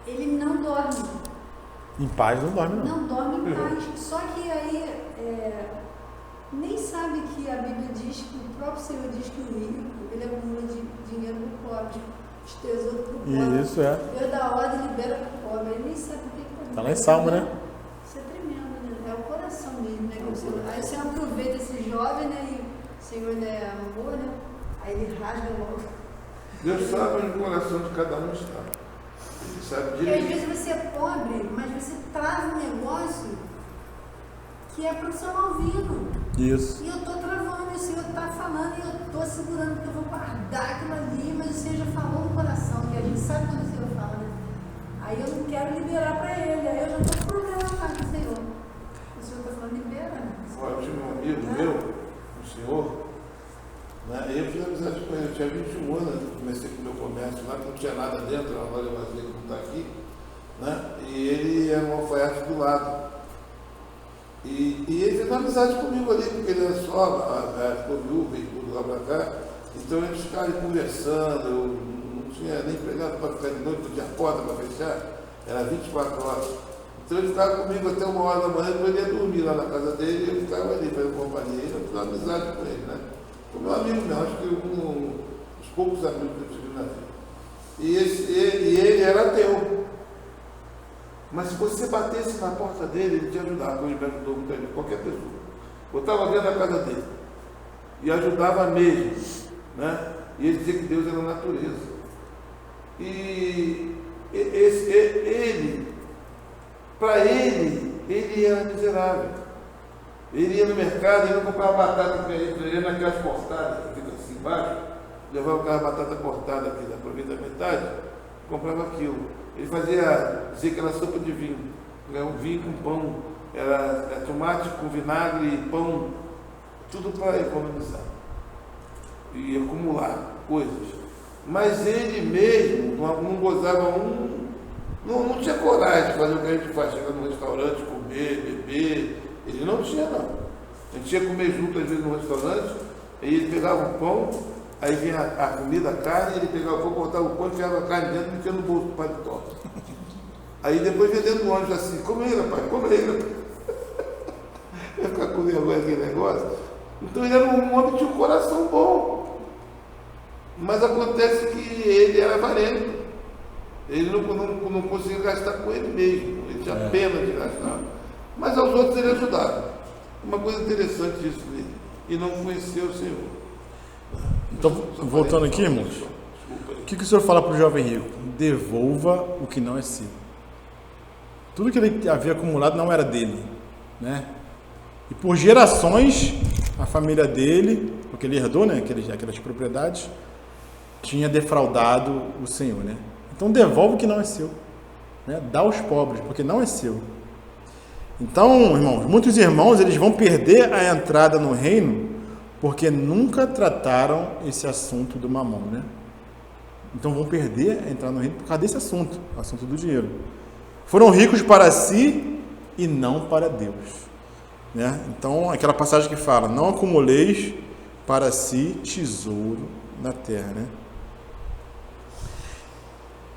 Ele não dorme. Em paz não dorme, não. Não dorme em paz. Só que aí nem sabe que a Bíblia diz, que o próprio Senhor diz que o rico, ele acumula dinheiro para o pobre, os tesouros para o pobre. Isso, é. Deus da ordem libera para o pobre. Ele nem sabe o que é. Está lá em Salmo, né? Isso é tremendo, né? É o coração mesmo, né? Aí o Senhor aproveita esse jovem, né? E o Senhor ainda é amor, né? Aí ele rasga logo. Deus sabe onde o coração de cada um está. Ele sabe Porque às direito. vezes você é pobre, mas você traz um negócio que é profissional vindo. Isso. E eu estou travando, o Senhor está falando e eu estou segurando, porque eu vou guardar aquilo ali, mas o Senhor já falou no coração, que a gente sabe quando o Senhor fala, né? Aí eu não quero liberar para ele, aí eu já estou com problema lá com o Senhor. O Senhor está falando, libera. Olha, eu tive um amigo meu, um senhor, né? Eu fiz amizade com ele, eu tinha 21 anos, eu comecei com o meu comércio lá, que não tinha nada dentro, era uma loja vazia que não está aqui, né? E ele era um alfaiate do lado. E ele fez amizade comigo ali, porque ele era só, ficou viúvo e tudo lá para cá. Então eles ficaram conversando, eu não tinha nem empregado para ficar de noite, não tinha porta para fechar, era 24 horas. Então ele ficava comigo até 1h da manhã, depois ele ia dormir lá na casa dele e eu ficava ali fazendo companhia. Eu fiz amizade com ele, né? Foi meu amigo mesmo, acho que um dos poucos amigos que eu tive na vida. E ele era ateu. Mas se você batesse na porta dele, ele te ajudava, ele me ajudou muita gente, qualquer pessoa. Botava dentro da casa dele. E ajudava mesmo. Né? E ele dizia que Deus era a natureza. E para ele era miserável. Ele ia no mercado, ele não comprava batata para ele ia naquelas cortadas que ficam assim embaixo, levava aquela batata cortada aqui, aproveita a metade, comprava aquilo. Ele fazia, dizia que era sopa de vinho, um vinho com pão era tomate com vinagre e pão, tudo para economizar e acumular coisas. Mas ele mesmo não gozava não tinha coragem de fazer o que a gente faz, chegar no restaurante, comer, beber. Ele não tinha, não. A gente ia comer junto às vezes no restaurante, aí ele pegava o pão, aí vinha a comida, a carne, ele pegava o pão, cortava o pão, enfiava a carne dentro e metia no bolso do paletó. Aí depois vinha dentro do ônibus assim, come aí, rapaz, come aí, rapaz. Ia ficar com vergonha aquele negócio. Então ele era um homem que tinha um coração bom. Mas acontece que ele era avarento. Ele não conseguia gastar com ele mesmo. Ele tinha pena de gastar. Mas aos outros ele ajudava. Uma coisa interessante isso dele. E não conheceu o Senhor. Então, voltando aqui, irmãos. O que o Senhor fala para o jovem rico? Devolva o que não é seu. Tudo que ele havia acumulado não era dele, né? E por gerações, a família dele, porque ele herdou, né, aquelas propriedades, tinha defraudado o Senhor, né? Então devolve o que não é seu, né? Dá aos pobres, porque não é seu. Então, irmãos, muitos irmãos, eles vão perder a entrada no reino porque nunca trataram esse assunto do mamão, né? Então vão perder a entrada no reino por causa desse assunto, o assunto do dinheiro. Foram ricos para si e não para Deus, né? Então, aquela passagem que fala, não acumuleis para si tesouro na terra, né?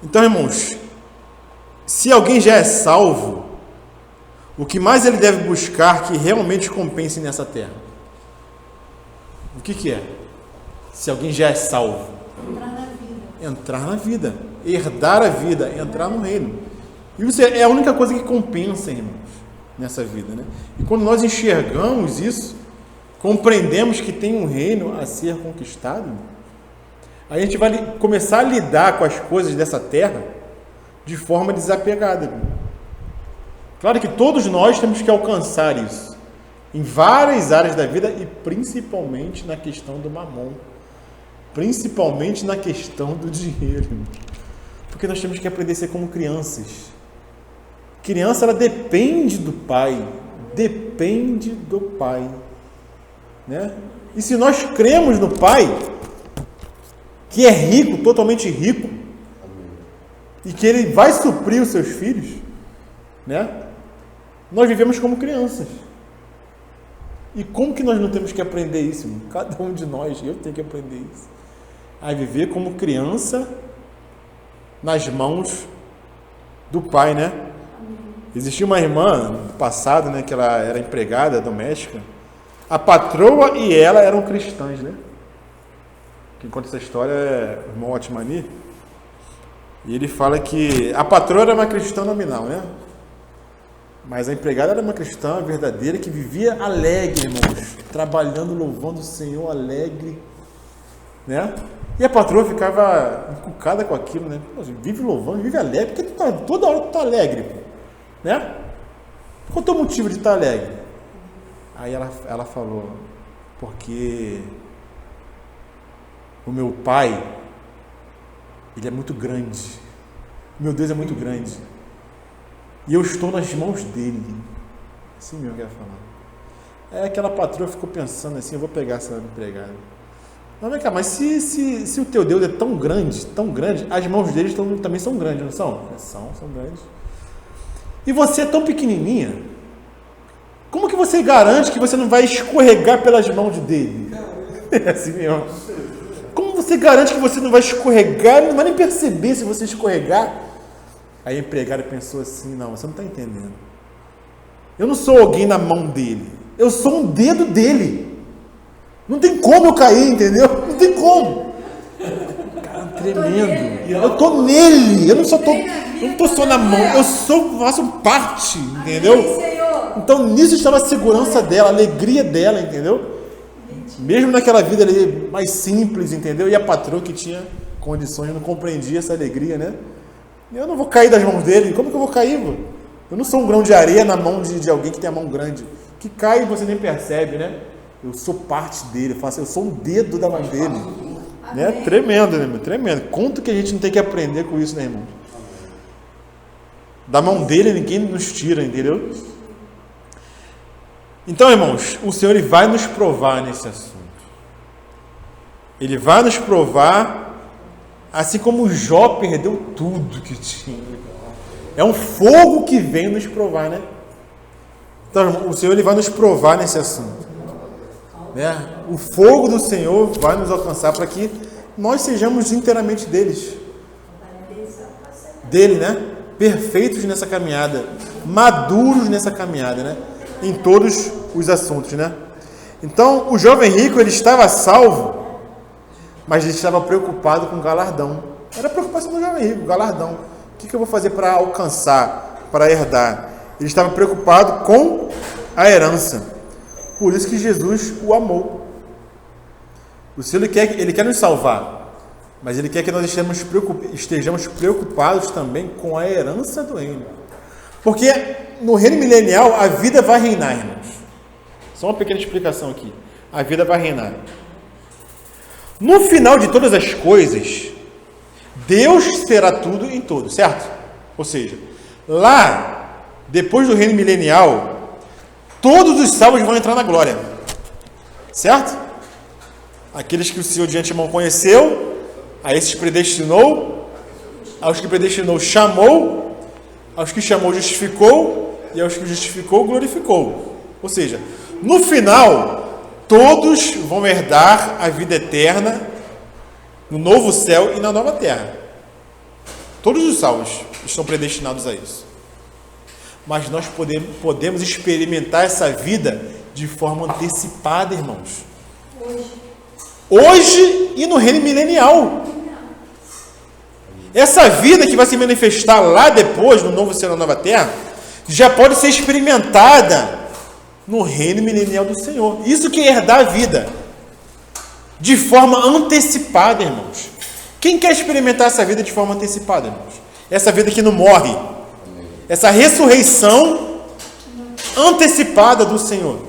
Então, irmãos, se alguém já é salvo, o que mais ele deve buscar que realmente compense nessa terra? O que é? Se alguém já é salvo? Entrar na vida, herdar a vida, entrar no reino. E isso é a única coisa que compensa, irmãos, nessa vida, né? E quando nós enxergamos isso, compreendemos que tem um reino a ser conquistado, a gente vai começar a lidar com as coisas dessa terra de forma desapegada. Claro que todos nós temos que alcançar isso, em várias áreas da vida e principalmente na questão do mamon, principalmente na questão do dinheiro, porque nós temos que aprender a ser como crianças. Criança, ela depende do pai, né? E se nós cremos no pai, que é rico, totalmente rico, e que ele vai suprir os seus filhos, né? Nós vivemos como crianças. E como que nós não temos que aprender isso? Cada um de nós, eu tenho que aprender isso. A viver como criança nas mãos do pai, né? Existia uma irmã no passado, né, que ela era empregada doméstica. A patroa e ela eram cristãs, né? Quem conta essa história é o irmão Otmani. E ele fala que a patroa era uma cristã nominal, né? Mas a empregada era uma cristã verdadeira que vivia alegre, irmãos, trabalhando, louvando o Senhor, alegre, né? E a patroa ficava encucada com aquilo, né? Vive louvando, vive alegre, porque toda hora tu tá alegre, né? Qual é o teu motivo de estar alegre? Aí ela falou, porque o meu pai, ele é muito grande, meu Deus é muito grande, e eu estou nas mãos dele. Assim mesmo que ela falou. Aquela patroa ficou pensando assim, eu vou pegar essa empregada. Não, vem cá, mas se o teu Deus é tão grande, as mãos deles também são grandes, não são? São grandes. E você é tão pequenininha, como que você garante que você não vai escorregar pelas mãos dele? É assim mesmo. Como você garante que você não vai escorregar, não vai nem perceber se você escorregar? Aí a empregada pensou assim, não, você não está entendendo. Eu não sou alguém na mão dele, eu sou um dedo dele. Não tem como eu cair, entendeu? Não tem como. Cara, tremendo. Eu tô nele, eu não estou só na mão, eu faço parte, entendeu? Então nisso estava a segurança dela, a alegria dela, entendeu? Mesmo naquela vida ali mais simples, entendeu? E a patroa que tinha condições não compreendia essa alegria, né? Eu não vou cair das mãos dele, como que eu vou cair? Eu não sou um grão de areia na mão de alguém que tem a mão grande, que cai e você nem percebe, né? Eu sou parte dele, eu sou um dedo da mão dele, né? Tremendo, né? Tremendo. Quanto que a gente não tem que aprender com isso, né, irmão? Da mão dele ninguém nos tira, entendeu? Então, irmãos, o Senhor ele vai nos provar nesse assunto. Ele vai nos provar, assim como Jó perdeu tudo que tinha. É um fogo que vem nos provar, né? Então, irmão, o Senhor ele vai nos provar nesse assunto. Né? O fogo do Senhor vai nos alcançar para que nós sejamos inteiramente dele, né? Perfeitos nessa caminhada, maduros nessa caminhada, né? Em todos os assuntos, né? Então, o jovem rico, ele estava salvo, mas ele estava preocupado com o galardão. Era a preocupação do jovem rico, galardão. O que eu vou fazer para alcançar, para herdar? Ele estava preocupado com a herança. Por isso que Jesus o amou. O Senhor ele quer nos salvar, mas Ele quer que nós estejamos preocupados também com a herança do reino. Porque no reino milenial a vida vai reinar, irmãos. Só uma pequena explicação aqui. A vida vai reinar. No final de todas as coisas, Deus será tudo em todos, certo? Ou seja, lá, depois do reino milenial, todos os salvos vão entrar na glória, certo? Aqueles que o Senhor de antemão conheceu, a esses predestinou, aos que predestinou chamou, aos que chamou justificou, e aos que justificou glorificou. Ou seja, no final, todos vão herdar a vida eterna no novo céu e na nova terra. Todos os salvos estão predestinados a isso. Mas nós podemos experimentar essa vida de forma antecipada, irmãos. Hoje e no reino milenial. Essa vida que vai se manifestar lá depois, no novo céu e na nova terra, já pode ser experimentada no reino milenial do Senhor. Isso que é herdar a vida de forma antecipada, irmãos. Quem quer experimentar essa vida de forma antecipada, irmãos? Essa vida que não morre. Essa ressurreição antecipada do Senhor.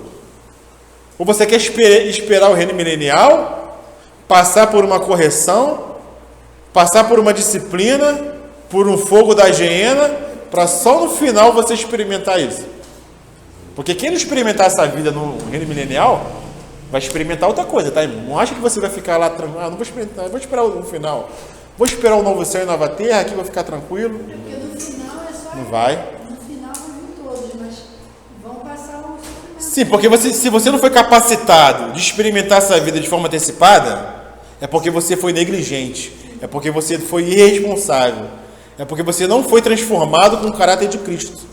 Ou você quer esperar o reino milenial, passar por uma correção, passar por uma disciplina, por um fogo da hiena, para só no final você experimentar isso. Porque quem não experimentar essa vida no reino milenial, vai experimentar outra coisa, tá, irmão? Não acha que você vai ficar lá tranquilo. Não vou experimentar, vou esperar o final. Vou esperar o novo céu e nova terra, aqui vou ficar tranquilo. Porque no final é só. Não vai. No final vão vir todos, mas vão passar o sofrimento. Sim, porque se você não foi capacitado de experimentar essa vida de forma antecipada, é porque você foi negligente, é porque você foi irresponsável, é porque você não foi transformado com o caráter de Cristo.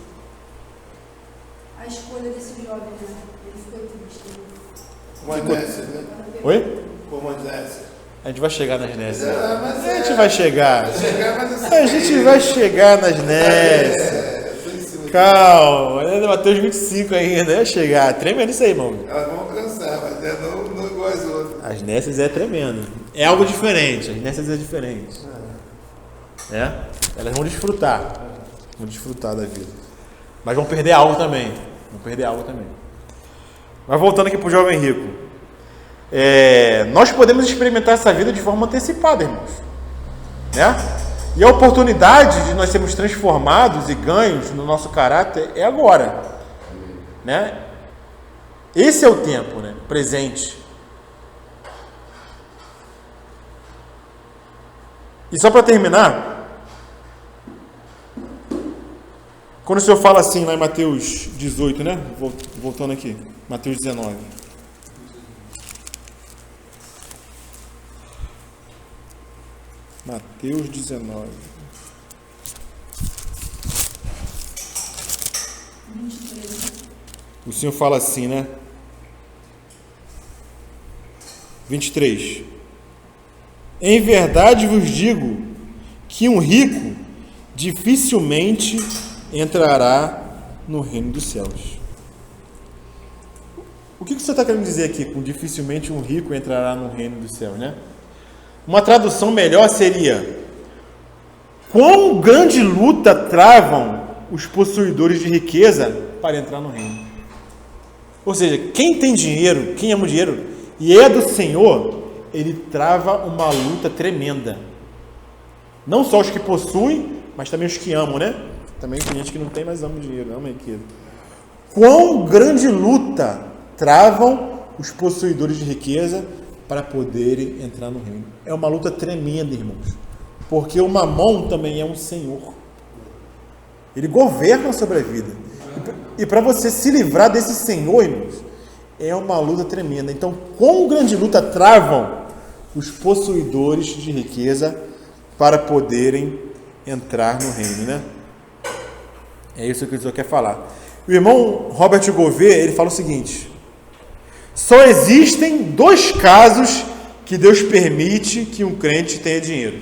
A escolha desse jovem, né? Ele ficou triste. Moisés, né? Oi? Por Moisés. A gente vai chegar nas Ness. Mas A gente vai chegar. mas A gente vai chegar nas Ness. Calma, é Mateus 25 ainda, vai chegar. Tremendo isso aí, irmão. Elas vão alcançar, mas não igual as outras. As Nessas é tremendo. É algo diferente, as Nessas é diferente. Elas vão desfrutar da vida. Mas vão perder algo também. Mas voltando aqui para o jovem rico. Nós podemos experimentar essa vida de forma antecipada, irmãos. Né? E a oportunidade de nós sermos transformados e ganhos no nosso caráter é agora. Né? Esse é o tempo, né? Presente. E só para terminar, quando o Senhor fala assim lá em Mateus 18, né? Voltando aqui, Mateus 19. Mateus 19. 23. O Senhor fala assim, né? 23. Em verdade vos digo que um rico dificilmente entrará no reino dos céus. O que você está querendo dizer aqui com dificilmente um rico entrará no reino dos céus, né? Uma tradução melhor seria: quão grande luta travam os possuidores de riqueza para entrar no reino. Ou seja, quem tem dinheiro, quem ama o dinheiro e é do Senhor, ele trava uma luta tremenda. Não só os que possuem, mas também os que amam, né? Também tem gente que não tem, mas ama o dinheiro, ama aquilo. quão grande luta travam os possuidores de riqueza para poderem entrar no reino. É uma luta tremenda, irmãos, porque o mamão também é um senhor. Ele governa sobre a vida. E para você se livrar desse senhor, irmãos, é uma luta tremenda. Então, quão grande luta travam os possuidores de riqueza para poderem entrar no reino, né? É isso que o Senhor quer falar. O irmão Robert Gouveia, ele fala o seguinte: só existem 2 casos que Deus permite que um crente tenha dinheiro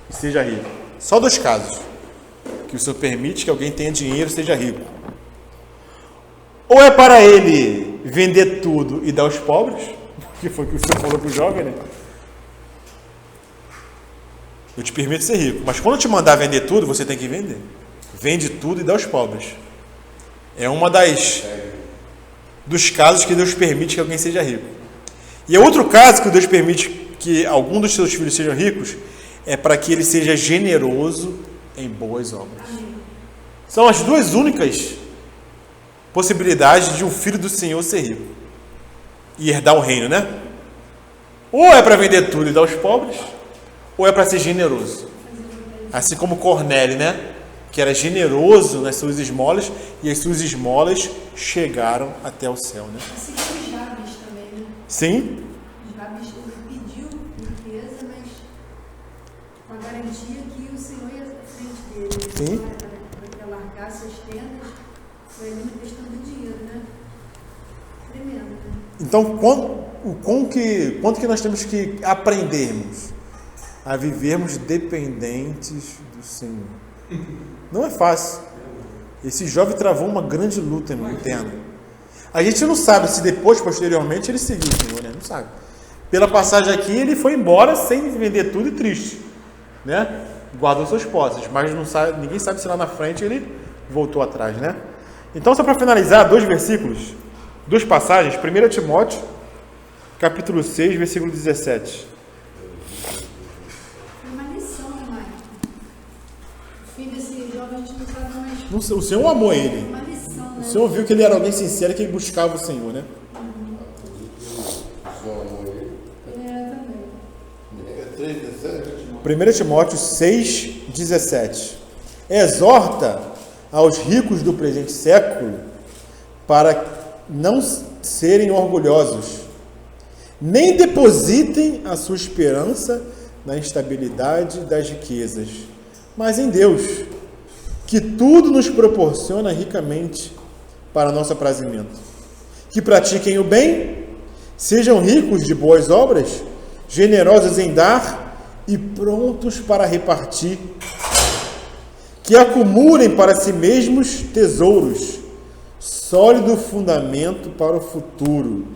e seja rico. Só 2 casos que o Senhor permite que alguém tenha dinheiro e seja rico. Ou é para ele vender tudo e dar aos pobres, que foi o que o Senhor falou para o jovem, né? Eu te permito ser rico, mas quando eu te mandar vender tudo, você tem que vender. Vende tudo e dá aos pobres. É uma dos casos que Deus permite que alguém seja rico. E é outro caso que Deus permite que algum dos seus filhos sejam ricos, é para que ele seja generoso em boas obras. São as 2 únicas possibilidades de um filho do Senhor ser rico e herdar o reino, né? Ou é para vender tudo e dar aos pobres, ou é para ser generoso. Assim como Cornélio, né? Que era generoso nas suas esmolas, e as suas esmolas chegaram até o céu, né? Assim como os Jabes também, né? Sim. Os Jabes, ele pediu riqueza, mas com a garantia que o Senhor ia à frente dele. Sim. Para que alargasse as tendas, foi ali na questão do dinheiro, né? Tremendo, né? Então, quanto que nós temos que aprendermos a vivermos dependentes do Senhor? Não é fácil. Esse jovem travou uma grande luta interna. A gente não sabe se depois, posteriormente, ele seguiu o Senhor, né? Não sabe. Pela passagem aqui, ele foi embora sem vender tudo e triste, né? Guardou suas posses, mas não sabe, ninguém sabe se lá na frente ele voltou atrás, né? Então, só para finalizar, 2 versículos, 2 passagens. 1 Timóteo, capítulo 6, versículo 17. Foi uma lição, né, Maicon? O fim desse jovem a gente não sabe mais. O Senhor amou ele. Uma lição, né? O Senhor viu que ele era alguém sincero, que buscava o Senhor, né? Também. É 3,17? 1 Timóteo 6, 17. Exorta aos ricos do presente século para não serem orgulhosos, nem depositem a sua esperança na instabilidade das riquezas, mas em Deus, que tudo nos proporciona ricamente para nosso aprazimento. Que pratiquem o bem, sejam ricos de boas obras, generosos em dar e prontos para repartir. Que acumulem para si mesmos tesouros, sólido fundamento para o futuro,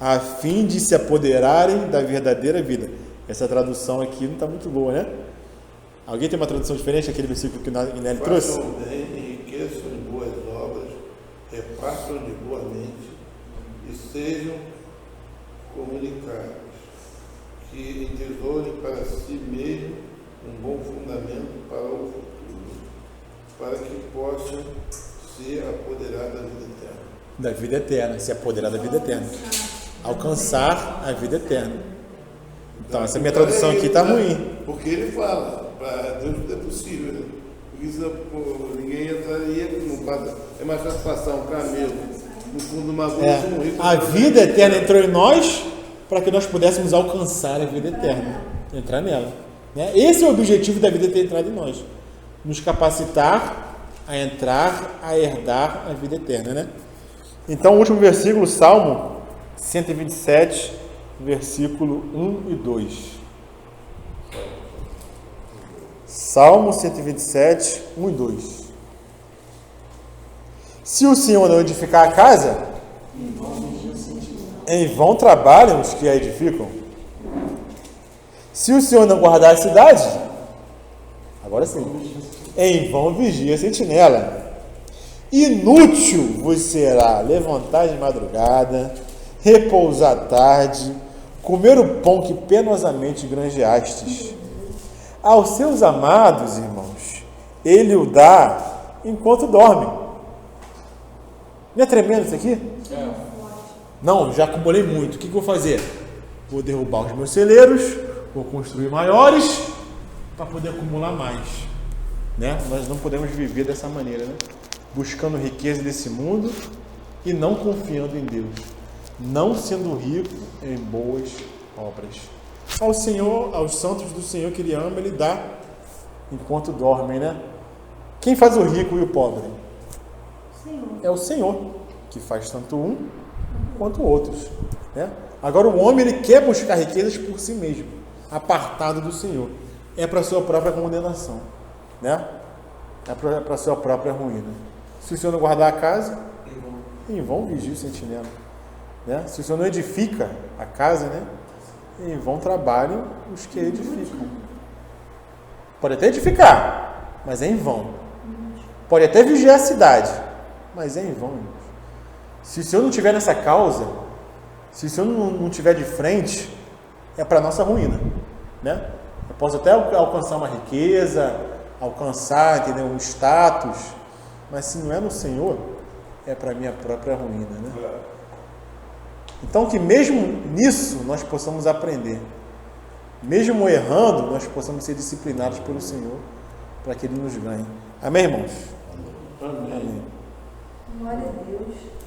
a fim de se apoderarem da verdadeira vida. Essa tradução aqui não está muito boa, né? Alguém tem uma tradução diferente daquele versículo que o Nelly trouxe? Façam bem, enriqueçam em boas obras, repartam-lhe boamente e sejam comunicados, que entesourem para si mesmo um bom fundamento para o futuro, para que possam se apoderar da vida eterna. Da vida eterna, se apoderar da vida eterna. Alcançar a vida eterna. Então, essa minha tradução aqui está ruim. Porque ele fala, para Deus tudo é possível, né? Por isso ninguém entraria, não passa, é mais fácil passar um camelo no fundo de uma agulha de um rico. A vida eterna entrou em nós para que nós pudéssemos alcançar a vida eterna. Entrar nela. Né? Esse é o objetivo da vida ter entrado em nós. Nos capacitar a entrar, a herdar a vida eterna, né? Então, o último versículo, Salmo 127, versículo 1 e 2. Salmo 127, 1 e 2. Se o Senhor não edificar a casa, em vão trabalham os que a edificam. Se o Senhor não guardar a cidade, agora sim, em vão vigia a sentinela. Inútil vos será levantar de madrugada, repousar à tarde, comer o pão que penosamente granjeastes. Aos seus amados, irmãos, ele o dá enquanto dorme. Não é tremendo isso aqui? É. Não, já acumulei muito. O que eu vou fazer? Vou derrubar os meus celeiros, vou construir maiores para poder acumular mais. Né? Nós não podemos viver dessa maneira, né? Buscando riqueza desse mundo e não confiando em Deus, não sendo rico em boas obras. Ao Senhor, aos santos do Senhor que Ele ama, Ele dá enquanto dormem, né? Quem faz o rico e o pobre? Senhor. É o Senhor, que faz tanto um quanto outros, né? Agora o homem, ele quer buscar riquezas por si mesmo, apartado do Senhor. É para a sua própria condenação, né? É para a sua própria ruína. Se o Senhor não guardar a casa, em vão vigia o sentinela, né? Se o Senhor não edifica a casa, né? Em vão trabalham os que edificam. Pode até edificar, mas é em vão. Pode até vigiar a cidade, mas é em vão. Se o Senhor não estiver nessa causa, se o Senhor não estiver de frente, é para a nossa ruína, né? Eu posso até alcançar uma riqueza, alcançar, entendeu, um status, mas se não é no Senhor, é para a minha própria ruína, né? Então que mesmo nisso nós possamos aprender, mesmo errando, nós possamos ser disciplinados pelo Senhor, para que Ele nos ganhe. Amém, irmãos? Amém. Amém. Glória a Deus.